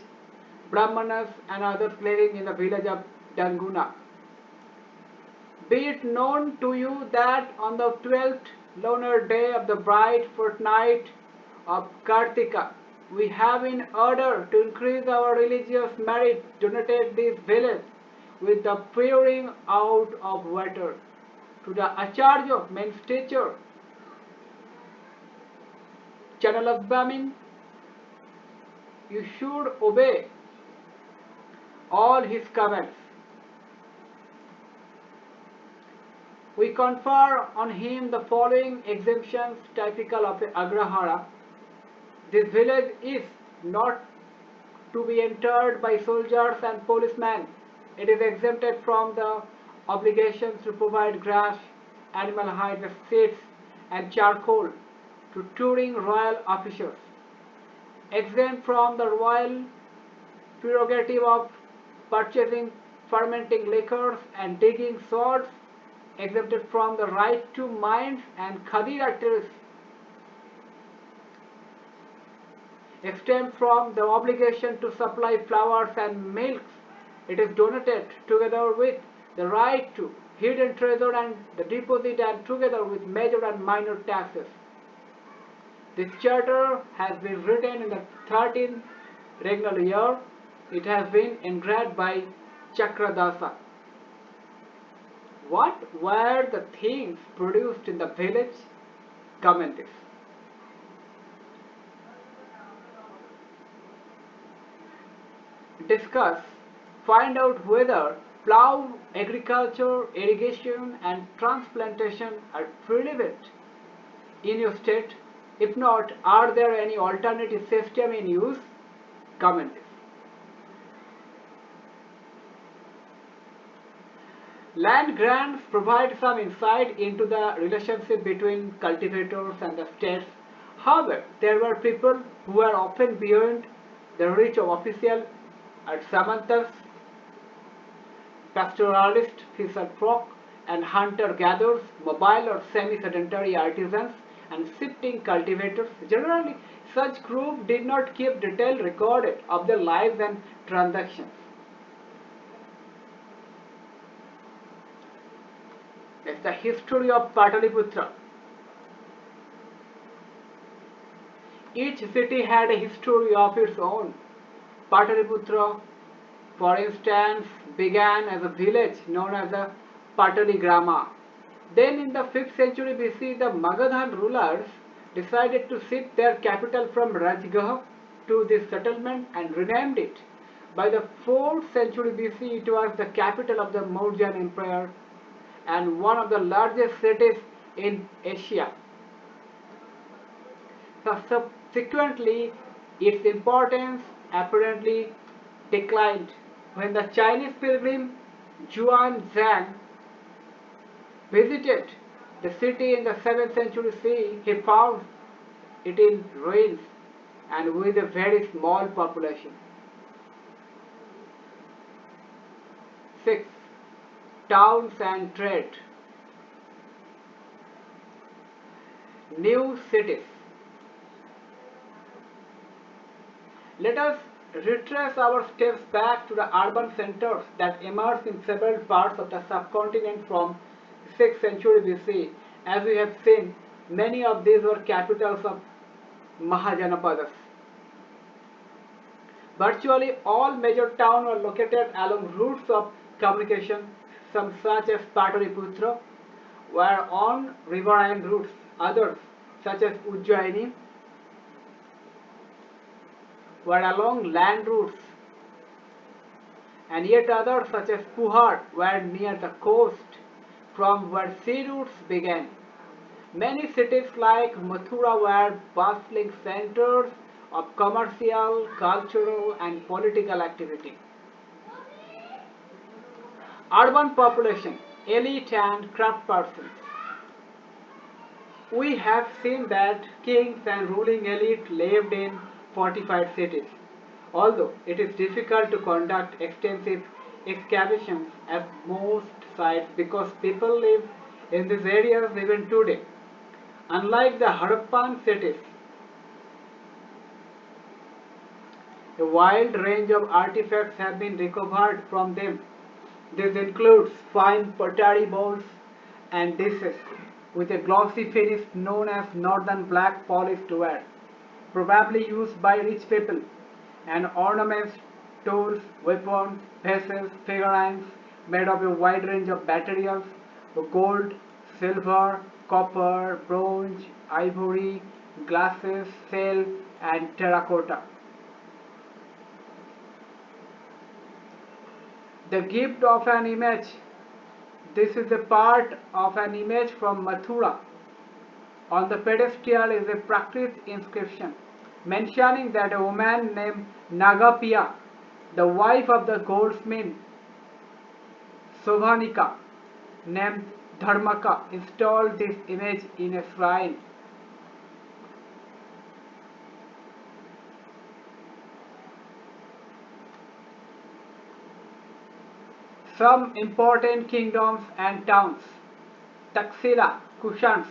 Brahmanas and others living in the village of Danguna. Be it known to you that on the 12th lunar day of the bright fortnight of Kartika, we have in order to increase our religious merit donated this village with the pouring out of water to the Acharya main stature, channel of Brahmin. You should obey all his commands. We confer on him the following exemptions typical of an agrahara. This village is not to be entered by soldiers and policemen. It is exempted from the obligations to provide grass, animal hide, seeds, and charcoal to touring royal officers. Exempt from the royal prerogative of purchasing fermenting liquors and digging swords. Exempted from the right to mines and khadira trees. Exempt from the obligation to supply flowers and milks. It is donated together with the right to hidden treasure and the deposit, and together with major and minor taxes. This charter has been written in the 13th regnal year. It has been engraved by Chakradasa. What were the things produced in the village? Comment this. Discuss. Find out whether plough, agriculture, irrigation and transplantation are prevalent in your state. If not, are there any alternative system in use? Comment this. Land grants provide some insight into the relationship between cultivators and the states. However, there were people who were often beyond the reach of official at samantas, pastoralists, fisher folk, and hunter-gatherers, mobile or semi-sedentary artisans, and shifting cultivators. Generally, such groups did not keep detailed record of their lives and transactions. It's the history of Pataliputra. Each city had a history of its own. Pataliputra, for instance, began as a village known as the Pataligrama. Then in the 5th century BC, the Magadhan rulers decided to shift their capital from Rajgah to this settlement and renamed it. By the 4th century BC, it was the capital of the Mauryan Empire and one of the largest cities in Asia. Subsequently, its importance apparently declined when the Chinese pilgrim Zhuan Zhang visited the city in the 7th century CE. He found it in ruins and with a very small population. 6. Towns and trade. New cities. Let us retrace our steps back to the urban centers that emerged in several parts of the subcontinent from 6th century BC. As we have seen, many of these were capitals of Mahajanapadas. Virtually all major towns were located along routes of communication, some such as Pataliputra were on riverine routes, others such as Ujjaini were along land routes, and yet others such as Puhar were near the coast from where sea routes began. Many cities like Mathura were bustling centers of commercial, cultural and political activity. Urban population, elite and craftspersons. We have seen that kings and ruling elite lived in fortified cities, although it is difficult to conduct extensive excavations at most sites because people live in these areas even today. Unlike the Harappan cities, a wide range of artifacts have been recovered from them. This includes fine pottery bowls and dishes with a glossy finish known as northern black polished ware, probably used by rich people, and ornaments, tools, weapons, vases, figurines made of a wide range of materials: gold, silver, copper, bronze, ivory, glasses, silk, and terracotta. The gift of an image. This is a part of an image from Mathura. On the pedestal is a Prakrit inscription mentioning that a woman named Nagapiya, the wife of the goldsmith Sobhanika, named Dharmaka, installed this image in a shrine. Some important kingdoms and towns: Taxila, Kushans,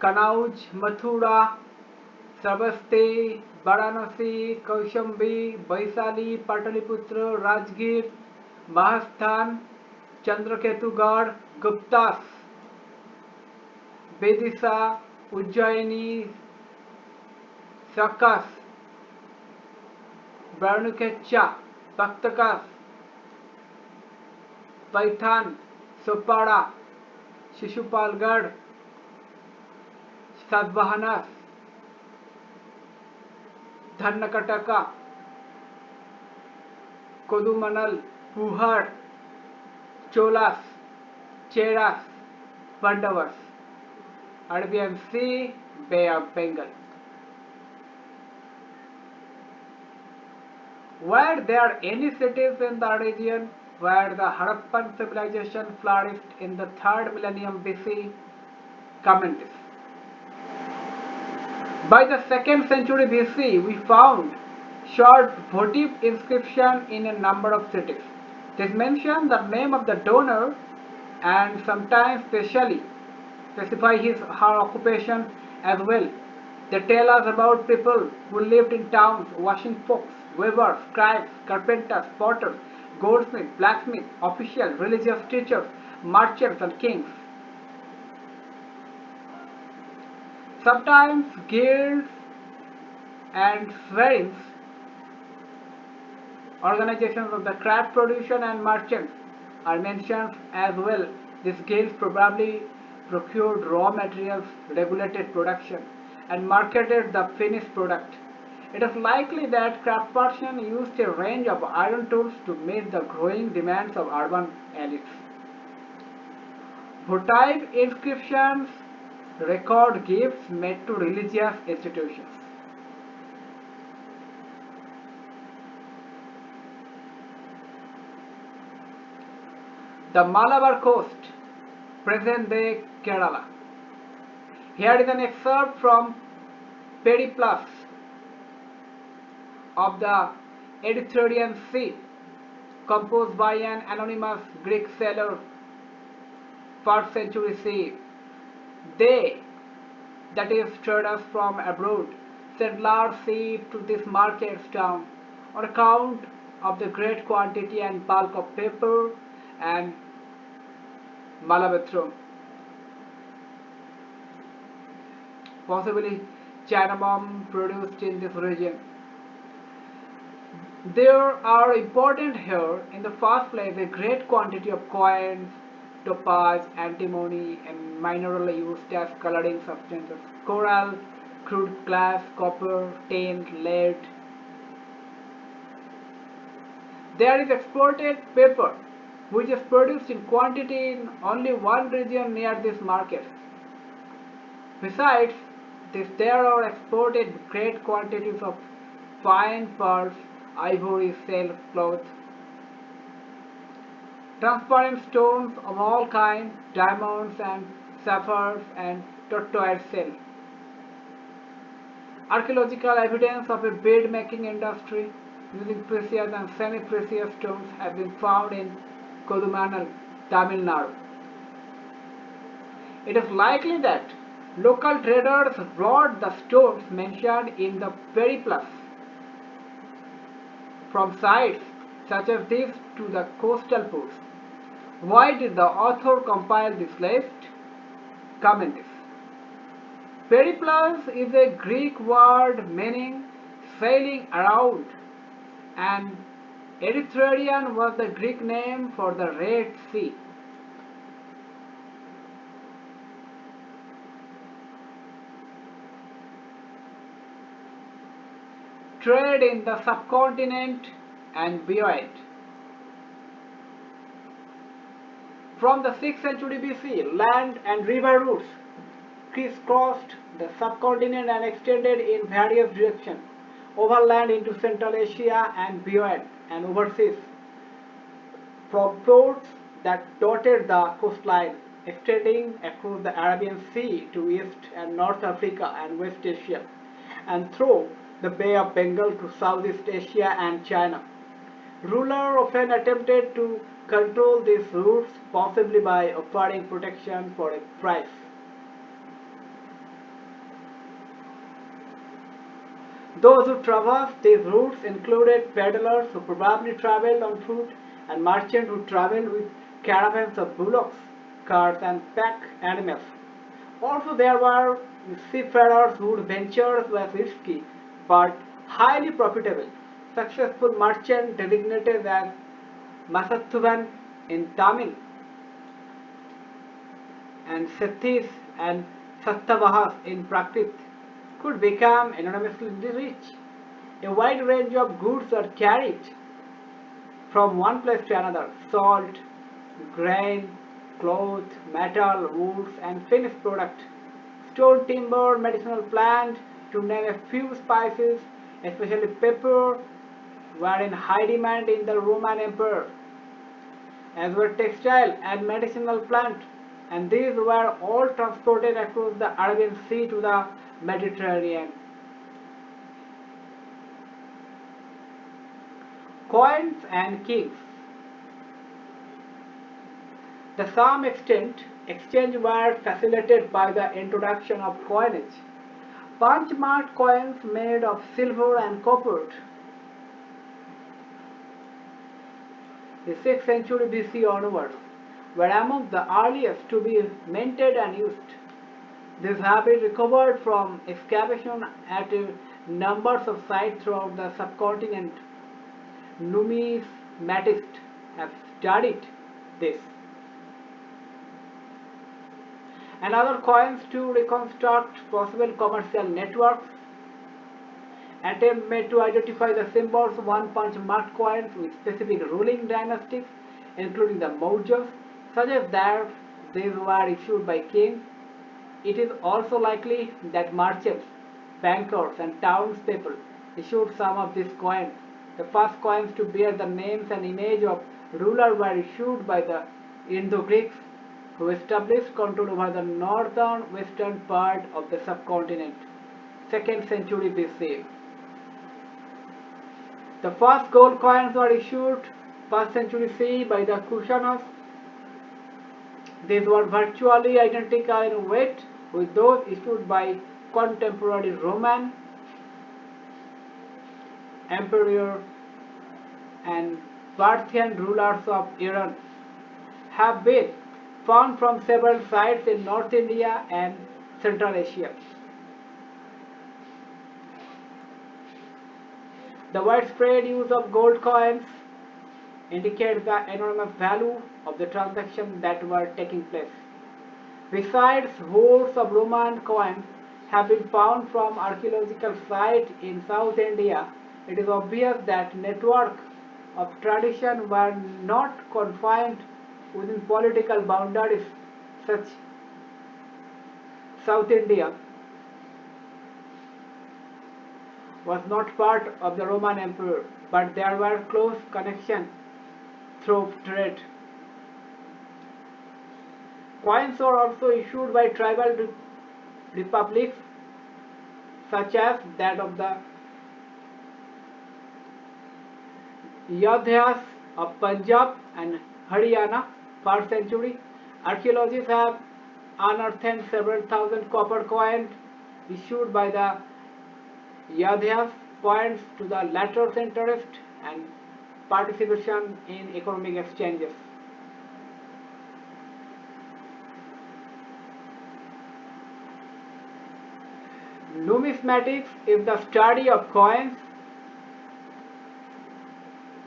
Kanauj, Mathura, Sarvasti, Varanasi, Kaushambi, Vaisali, Pataliputra, Rajgir, Mahasthan, Chandraketugarh, Guptas, Vedisa, Ujjaini, Sakas, Barnukecha, Paktakas, Paithan, Sopada, Shishupalgarh, Sadvahanas, Dharnakataka, Kodumanal, Puhar, Cholas, Cheras, Pandavas, Arabian Sea, Bay of Bengal. Were there any cities in the region where the Harappan civilization flourished in the 3rd millennium BC? Comment this. By the 2nd century BC, we found short votive inscription in a number of cities. This mentions the name of the donor and sometimes specify his her occupation as well. They tell us about people who lived in towns, washing folks, weavers, scribes, carpenters, potters, goldsmiths, blacksmiths, officials, religious teachers, merchants, and kings. Sometimes guilds and swains, organizations of the craft producer and merchants, are mentioned as well. These guilds probably procured raw materials, regulated production, and marketed the finished product. It is likely that craftspersons used a range of iron tools to meet the growing demands of urban elites. Votive inscriptions record gifts made to religious institutions. The Malabar coast, present-day Kerala. Here is an excerpt from Periplus of the Erythraean Sea, composed by an anonymous Greek sailor, 1st century CE. They, that is traders from abroad, sent large ships to this market town on account of the great quantity and bulk of paper and malabethrum, possibly cinnamon produced in this region. There are important here in the first place a great quantity of coins, topaz, antimony, and minerally used as coloring substances, coral, crude glass, copper, tin, lead. There is exported paper, which is produced in quantity in only one region near this market. Besides this, there are exported great quantities of fine pearls, ivory, silk, cloth, transparent stones of all kinds, diamonds and sapphires, and tortoise shell. Archaeological evidence of a bead-making industry using precious and semi-precious stones has been found in Kodumanal, Tamil Nadu. It is likely that local traders brought the stones mentioned in the Periplus from sites such as these to the coastal ports. Why did the author compile this list? Comment this. Periplus is a Greek word meaning sailing around, and Erythraean was the Greek name for the Red Sea. Trade in the subcontinent and beyond. From the 6th century BC, land and river routes crisscrossed the subcontinent and extended in various directions, overland into Central Asia and beyond, and overseas, from ports that dotted the coastline, extending across the Arabian Sea to East and North Africa and West Asia, and through the Bay of Bengal to Southeast Asia and China. Rulers often attempted to control these routes, possibly by offering protection for a price. Those who traversed these routes included peddlers who probably traveled on foot and merchants who traveled with caravans of bullocks, carts, and pack animals. Also, there were seafarers whose ventures were risky but highly profitable. Successful merchants designated as Masathuvan in Tamil and Sethis and Sattavahas in Prakrit could become enormously rich. A wide range of goods are carried from one place to another: salt, grain, cloth, metal, woods, and finished product, stone, timber, medicinal plant, to name a few. Spices, especially pepper, were in high demand in the Roman Empire, as were textile and medicinal plant, and these were all transported across the Arabian Sea to the Mediterranean. Coins and kings. To some extent, exchange were facilitated by the introduction of coinage. Punch-marked coins made of silver and copper. The 6th century BC onwards were among the earliest to be minted and used. This have been recovered from excavation at numbers of sites throughout the subcontinent. Numismatists have studied this. And other coins to reconstruct possible commercial networks. Attempt made to identify the symbols of one-punch marked coins with specific ruling dynasties, including the Mauryas, suggest that these were issued by kings. It is also likely that merchants, bankers, and townspeople issued some of these coins. The first coins to bear the names and image of ruler were issued by the Indo-Greeks, who established control over the northern western part of the subcontinent. 2nd century BC. The first gold coins were issued 1st century CE by the Kushans. These were virtually identical in weight with those issued by contemporary Roman emperor and Parthian rulers of Iran. Have been found from several sites in North India and Central Asia. The widespread use of gold coins indicates the enormous value of the transactions that were taking place. Besides, hoards of Roman coins have been found from archaeological sites in South India. It is obvious that networks of tradition were not confined within political boundaries such South India was not part of the Roman Empire, but there were close connections through trade. Coins were also issued by tribal republics such as that of the Yodhyas of Punjab and Haryana, 1st century. Archaeologists have unearthed several thousand copper coins issued by the Yodhyas, points to the latter's interest and participation in economic exchanges. Numismatics is the study of coins,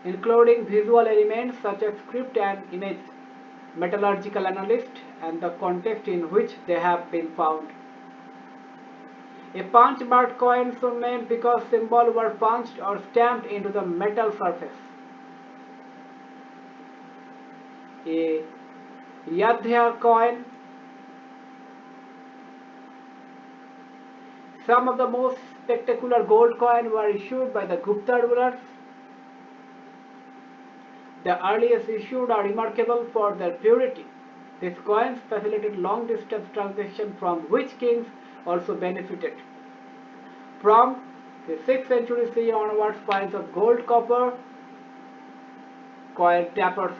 including visual elements such as script and image, metallurgical analysis, and the context in which they have been found. A punch-marked coin is so named because symbols were punched or stamped into the metal surface. A Yodhya coin. Some of the most spectacular gold coins were issued by the Gupta rulers. The earliest issued are remarkable for their purity. These coins facilitated long-distance transactions from which kings also benefited. From the 6th century CE onwards, coins of gold, copper, coin tapers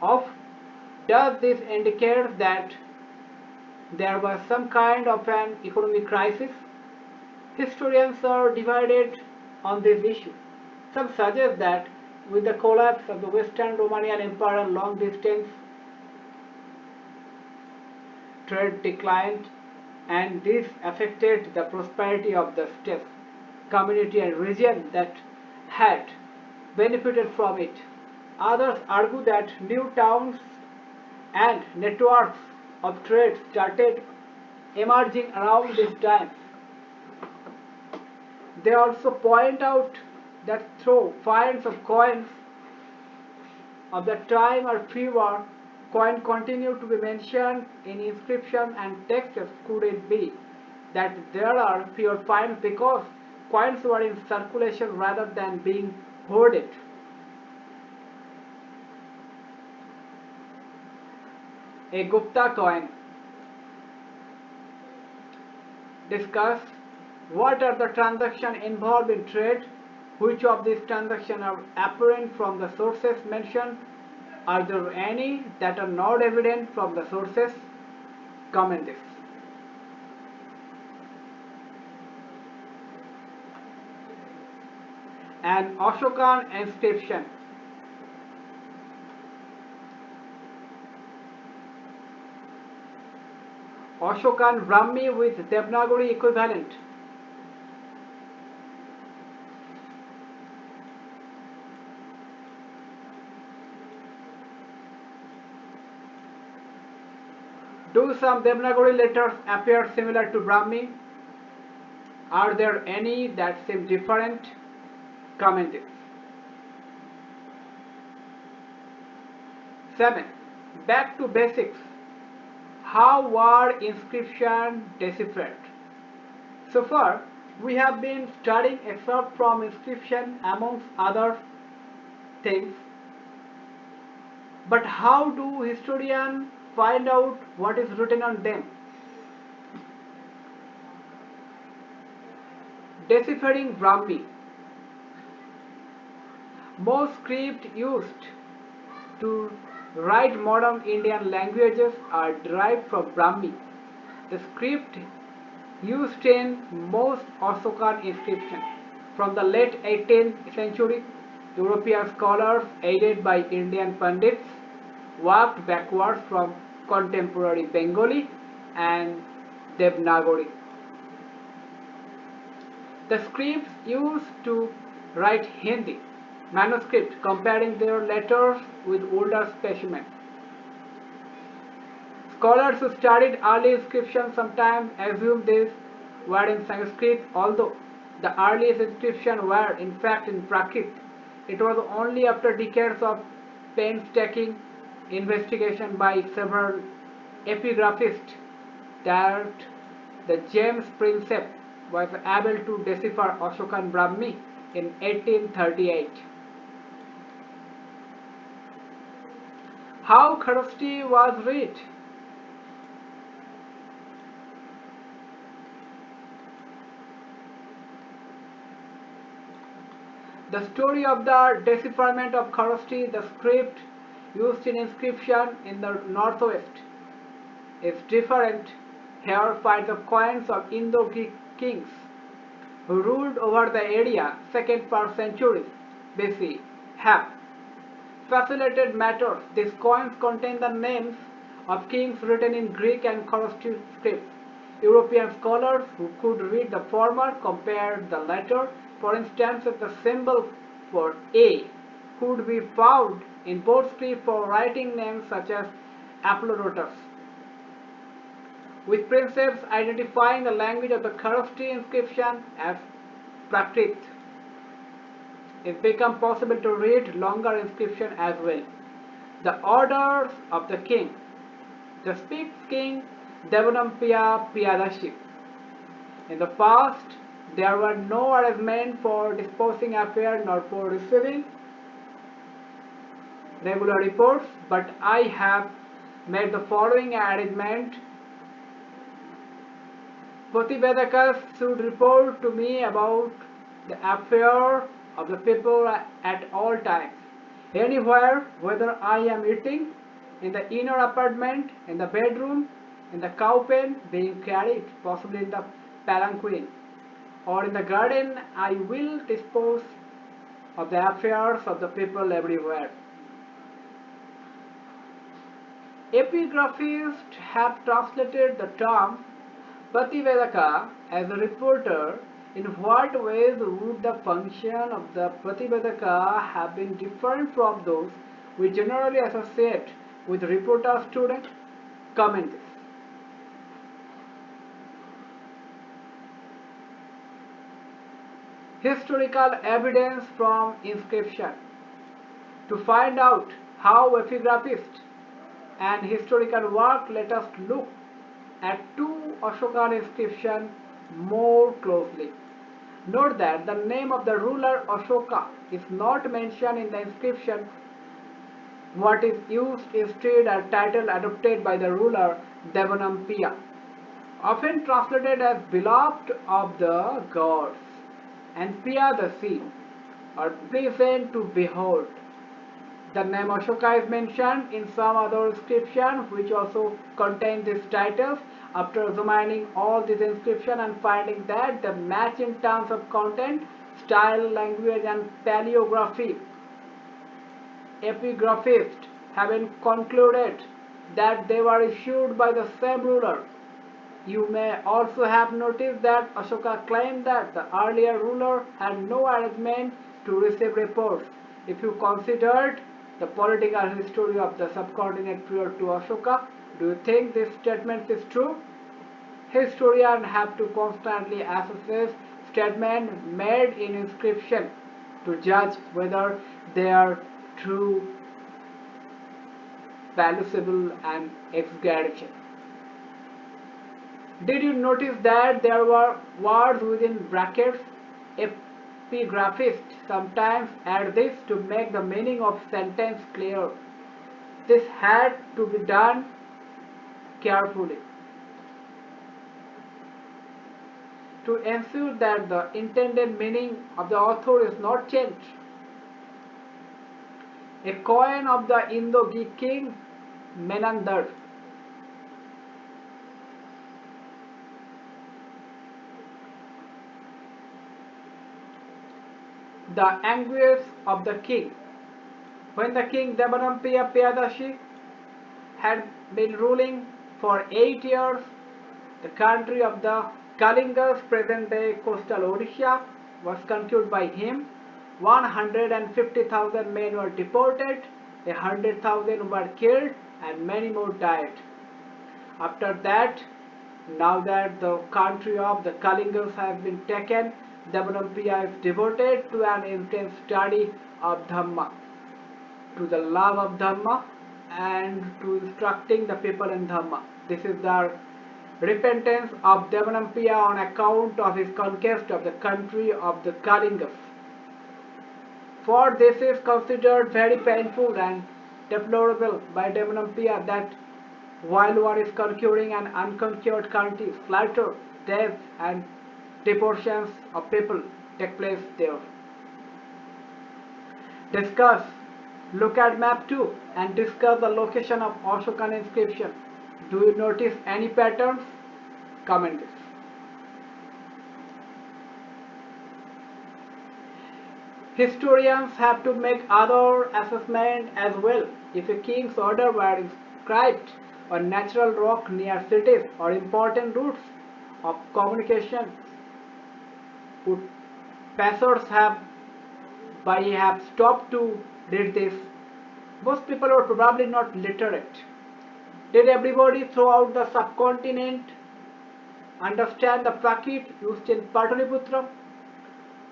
off. Does this indicate that there was some kind of an economic crisis? Historians are divided on this issue. Some suggest that with the collapse of the Western Romanian Empire, long distance trade declined, and this affected the prosperity of the state, community, and region that had benefited from it. Others argue that new towns and networks of trade started emerging around this time. They also point out that though finds of coins of the time are fewer, coins continue to be mentioned in inscription and texts. Could it be that there are fewer finds because coins were in circulation rather than being hoarded? A Gupta coin. Discuss what are the transactions involved in trade, Which of these transactions are apparent from the sources mentioned? Are there any that are not evident from the sources? Comment this. An Ashokan inscription. Ashokan Brahmi with Devanagari equivalent. Do some Devanagari letters appear similar to Brahmi? Are there any that seem different? Comment it. 7. Back to basics. How were inscriptions deciphered? So far, we have been studying excerpts from inscription amongst other things. But how do historians find out what is written on them? Deciphering Brahmi. Most scripts used to write modern Indian languages are derived from Brahmi. The script used in most Ashokan inscriptions from the late 18th century, European scholars aided by Indian Pandits worked backwards from contemporary Bengali and Devanagari. The scripts used to write Hindi manuscript comparing their letters with older specimens. Scholars who studied early inscriptions sometimes assume these were in Sanskrit, although the earliest inscriptions were in fact in Prakrit. It was only after decades of painstaking investigation by several epigraphists that the James Prinsep was able to decipher Ashokan Brahmi in 1838. How Kharosthi was read? The story of the decipherment of Kharosthi, the script used in inscription in the northwest, is different. Here finds of coins of Indo-Greek kings who ruled over the area 2nd per centuries BC have facilitated matters. These coins contain the names of kings written in Greek and Kharosthi script. European scholars who could read the former compared the latter. For instance, the symbol for A could be found in both scripts for writing names such as Apollodotus, with Prinsep's identifying the language of the Kharosthi inscription as Prakrit. It became possible to read longer inscription as well. The orders of the king. The sixth king Devanampiya Piyadashi. In the past, there were no arrangement for disposing affairs nor for receiving regular reports, but I have made the following arrangement. Prativedakas should report to me about the affair of the people at all times, anywhere, whether I am eating, in the inner apartment, in the bedroom, in the cow pen, being carried, possibly in the palanquin, or in the garden. I will dispose of the affairs of the people everywhere. Epigraphists have translated the term Prativedaka as a reporter. In what ways would the function of the Prativedaka have been different from those we generally associate with reporter student? Comment this. Historical evidence from inscription. To find out how epigraphists and historical work, let us look at two Ashokan inscriptions more closely. Note that the name of the ruler Ashoka is not mentioned in the inscription. What is used instead are titles adopted by the ruler Devanampiya, often translated as beloved of the gods and Piya the sea. or pleasant to behold. The name Ashoka is mentioned in some other inscription which also contain these titles. After examining all these inscriptions and finding that they match in terms of content, style, language and paleography, epigraphists have concluded that they were issued by the same ruler. You may also have noticed that Ashoka claimed that the earlier ruler had no arrangement to receive reports. If you considered the political history of the subcontinent prior to Ashoka, do you think this statement is true? Historians have to constantly assess statements made in inscription to judge whether they are true, valuable, and exaggeration. Did you notice that there were words within brackets? Epigraphists sometimes add this to make the meaning of sentence clear. This had to be done carefully to ensure that the intended meaning of the author is not changed. A coin of the Indo-Greek king Menander. The anguish of the king. When the king Devanampiya Piyadashi had been ruling for 8 years, the country of the Kalingas, present-day coastal Odisha, was conquered by him. 150,000 men were deported, 100,000 were killed, and many more died. After that, now that the country of the Kalingas has been taken, Devanampiya is devoted to an intense study of Dhamma, to the love of Dhamma, and to instructing the people in Dhamma. This is the repentance of Devanampiya on account of his conquest of the country of the Kalingas. For this is considered very painful and deplorable by Devanampiya that while war is conquering an unconquered country, slaughter, death, and deportations of people take place there. Discuss. Look at map 2 and discuss the location of Ashokan inscription. Do you notice any patterns? Comment this. Historians have to make other assessment as well. If a king's order were inscribed on natural rock near cities or important routes of communication, would passers have stopped to read this? Most people were probably not literate. Did everybody throughout the subcontinent understand the Prakrit used in Pataliputra?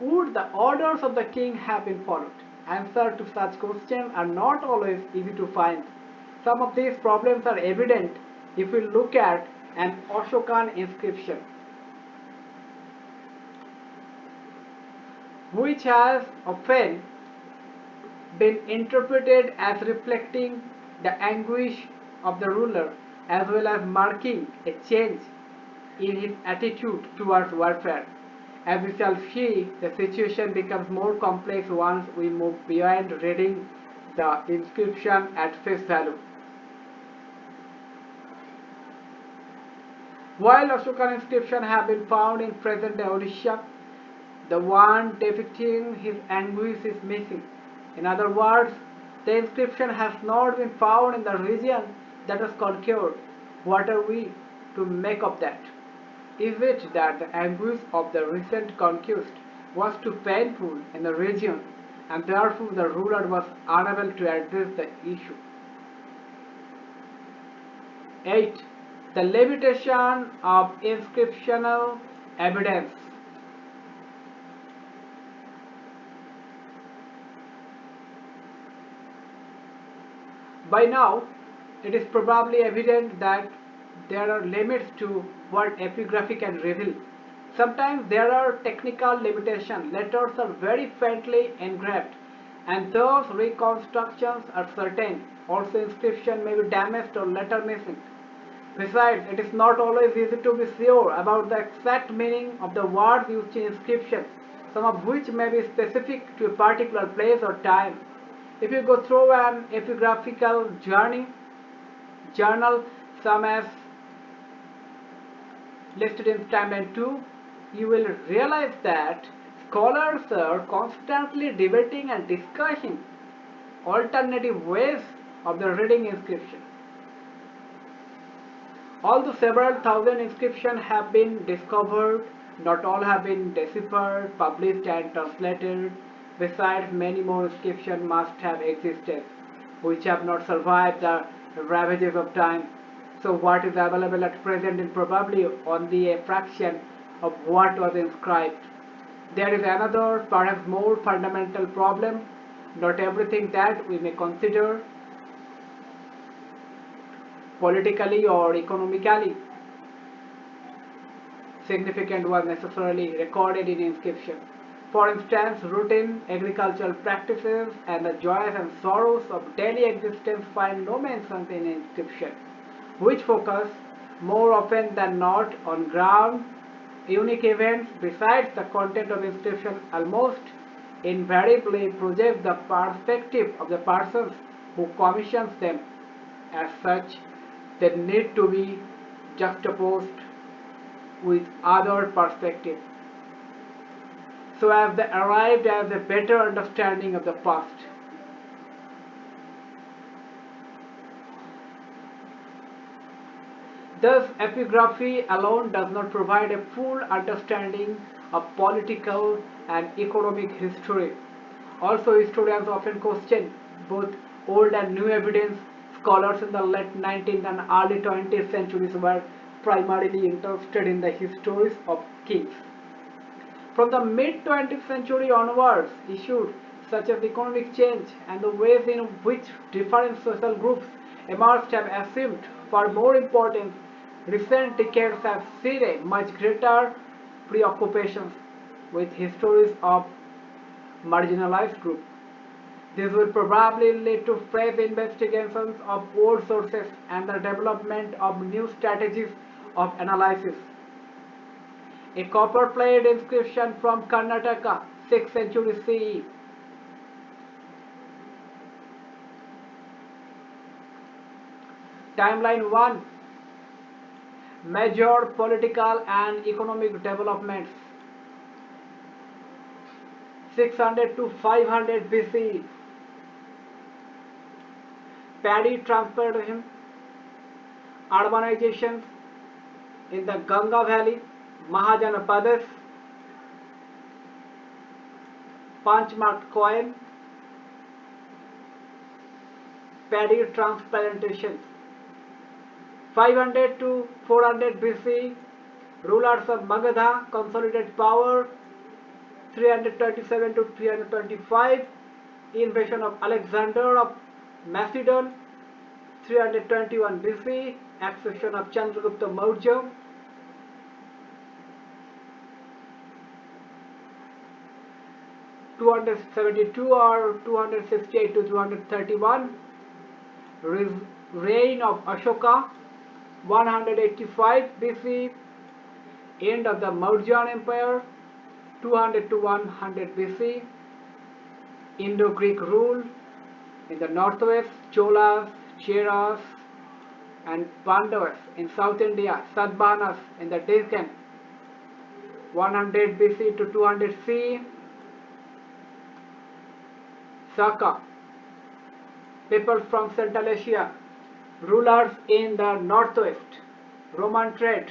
Would the orders of the king have been followed? Answers to such questions are not always easy to find. Some of these problems are evident if we look at an Ashokan inscription, which has often been interpreted as reflecting the anguish of the ruler as well as marking a change in his attitude towards warfare. As we shall see, the situation becomes more complex once we move beyond reading the inscription at face value. While Ashokan inscriptions have been found in present-day Odisha, the one depicting his anguish is missing. In other words, the inscription has not been found in the region that was conquered. What are we to make of that? Is it that the anguish of the recent conquest was too painful in the region and therefore the ruler was unable to address the issue? 8. The limitation of inscriptional evidence. By now, it is probably evident that there are limits to what epigraphy can reveal. Sometimes there are technical limitations. Letters are very faintly engraved, and those reconstructions are certain. Also, inscription may be damaged or letter missing. Besides, it is not always easy to be sure about the exact meaning of the words used in inscription. some of which may be specific to a particular place or time. If you go through an epigraphical journal, some as listed in timeline 2, you will realize that scholars are constantly debating and discussing alternative ways of the reading inscription. Although several thousand inscriptions have been discovered, not all have been deciphered, published and translated. Besides, many more inscriptions must have existed, which have not survived the ravages of time. So what is available at present is probably only a fraction of what was inscribed. There is another, perhaps more fundamental problem. Not everything that we may consider politically or economically significant was necessarily recorded in inscription. For instance, routine agricultural practices and the joys and sorrows of daily existence find no mention in inscription, which focus more often than not on ground, unique events. Besides, the content of inscription almost invariably project the perspective of the persons who commissions them. As such, they need to be juxtaposed with other perspectives, so as they arrived at a better understanding of the past. Thus, epigraphy alone does not provide a full understanding of political and economic history. Also, historians often question both old and new evidence. Scholars in the late 19th and early 20th centuries were primarily interested in the histories of kings. From the mid-20th century onwards, issues such as economic change and the ways in which different social groups emerged have assumed far more importance. Recent decades have seen a much greater preoccupation with histories of marginalized groups. This will probably lead to fresh investigations of old sources and the development of new strategies of analysis. A copper-plated inscription from Karnataka, 6th century CE. Timeline 1. Major political and economic developments. 600 to 500 BCE. Paddy transportation, urbanizations in the Ganga Valley, Mahajanapadas, punch-marked coin, paddy transplantations. 500 to 400 BC, rulers of Magadha consolidate power. 327 to 325, invasion of Alexander of Macedon. 321 BC, accession of Chandragupta Maurya. 272 or 268 to 231, reign of Ashoka. 185 BC, end of the Mauryan Empire. 200 to 100 BC, Indo-Greek rule in the northwest, Cholas, Cheras and Pandavas in South India, Satavahanas in the Deccan. 100 BC to 200 CE, Saka, people from Central Asia, rulers in the northwest, Roman trade,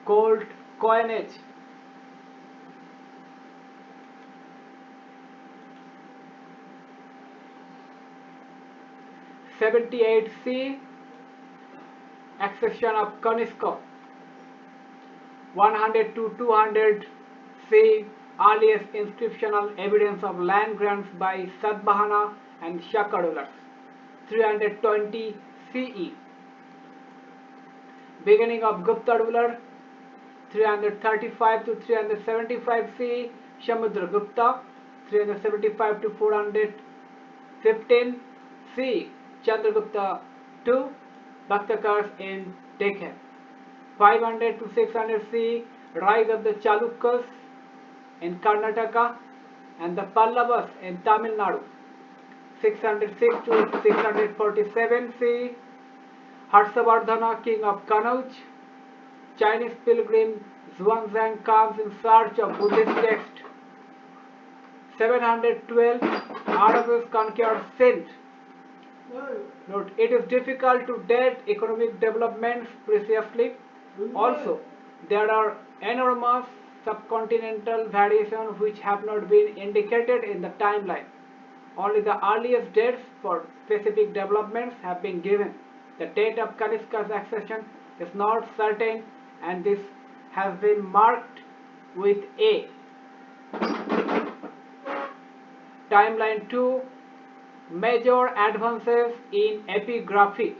gold coinage. 78 C, accession of Kanishka. 100 to 200 C, earliest inscriptional evidence of land grants by Satvahana and Shaka rulers. 320 CE, beginning of Gupta ruler. 335 to 375 CE, Samudragupta. 375 to 415 CE, Chandragupta II, Bhaktakars in Deccan. 500 to 600 CE, rise of the Chalukyas. in Karnataka, and the Pallavas in Tamil Nadu. 606 to 647 CE, Harshavardhana, king of Kannauj, Chinese pilgrim Xuanzang comes in search of Buddhist text. 712, Arabs conquered Sindh. Note, it is difficult to date economic developments precisely. Also, there are enormous subcontinental variations which have not been indicated in the timeline. Only the earliest dates for specific developments have been given. The date of Kanishka's accession is not certain, and this has been marked with A. Timeline 2, major advances in epigraphy.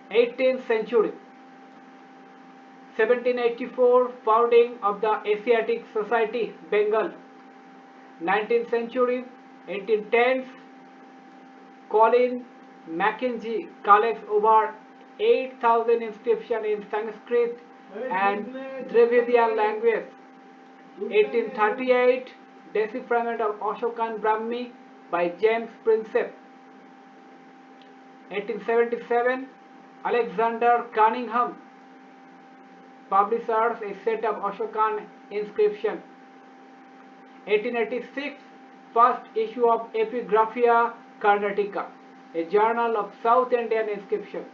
18th century. 1784, founding of the Asiatic Society, Bengal. 19th century. 1810s, Colin Mackenzie collects over 8,000 inscriptions in Sanskrit and Dravidian language. 1838, decipherment of Ashokan Brahmi by James Prinsep. 1877, Alexander Cunningham publishes a set of Ashokan inscriptions. 1886, first issue of Epigraphia Carnatica, a journal of South Indian inscription.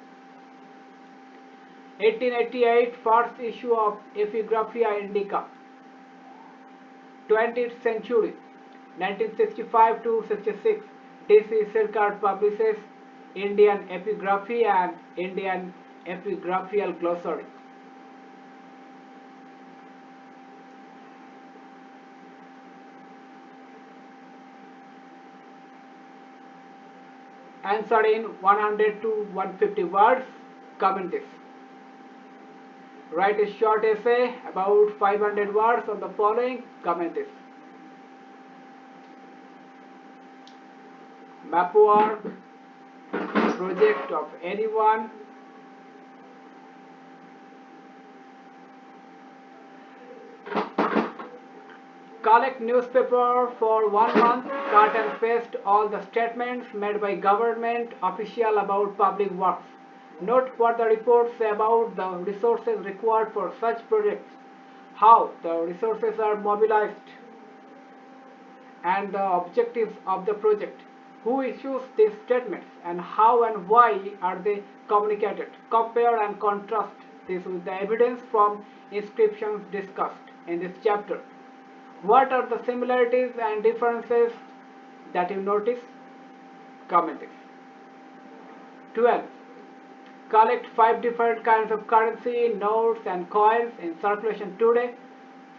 1888, first issue of Epigraphia Indica. 20th century, 1965 to 66, NCERT publishes Indian Epigraphy and Indian Epigraphical Glossary. Answer in 100 to 150 words. Comment this. Write a short essay about 500 words on the following. Comment this. Map work, project of anyone. Collect newspaper for 1 month, cut and paste all the statements made by government official about public works. Note what the reports say about the resources required for such projects, how the resources are mobilized, and the objectives of the project. Who issues these statements and how and why are they communicated? Compare and contrast this with the evidence from inscriptions discussed in this chapter. What are the similarities and differences that you notice? Comment it. 12. Collect 5 different kinds of currency, notes and coins in circulation today.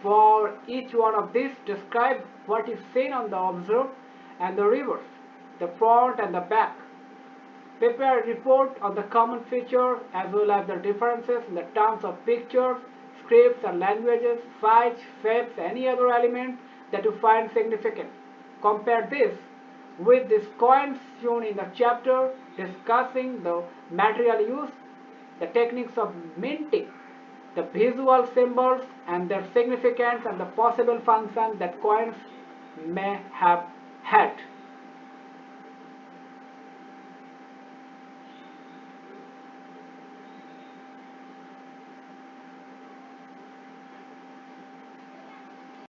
For each one of these, describe what is seen on the obverse and the reverse, the front and the back. Prepare a report on the common features as well as the differences in the terms of pictures, scripts and languages, size, shapes, any other element that you find significant. Compare this with these coins shown in the chapter discussing the material used, the techniques of minting, the visual symbols and their significance and the possible function that coins may have had.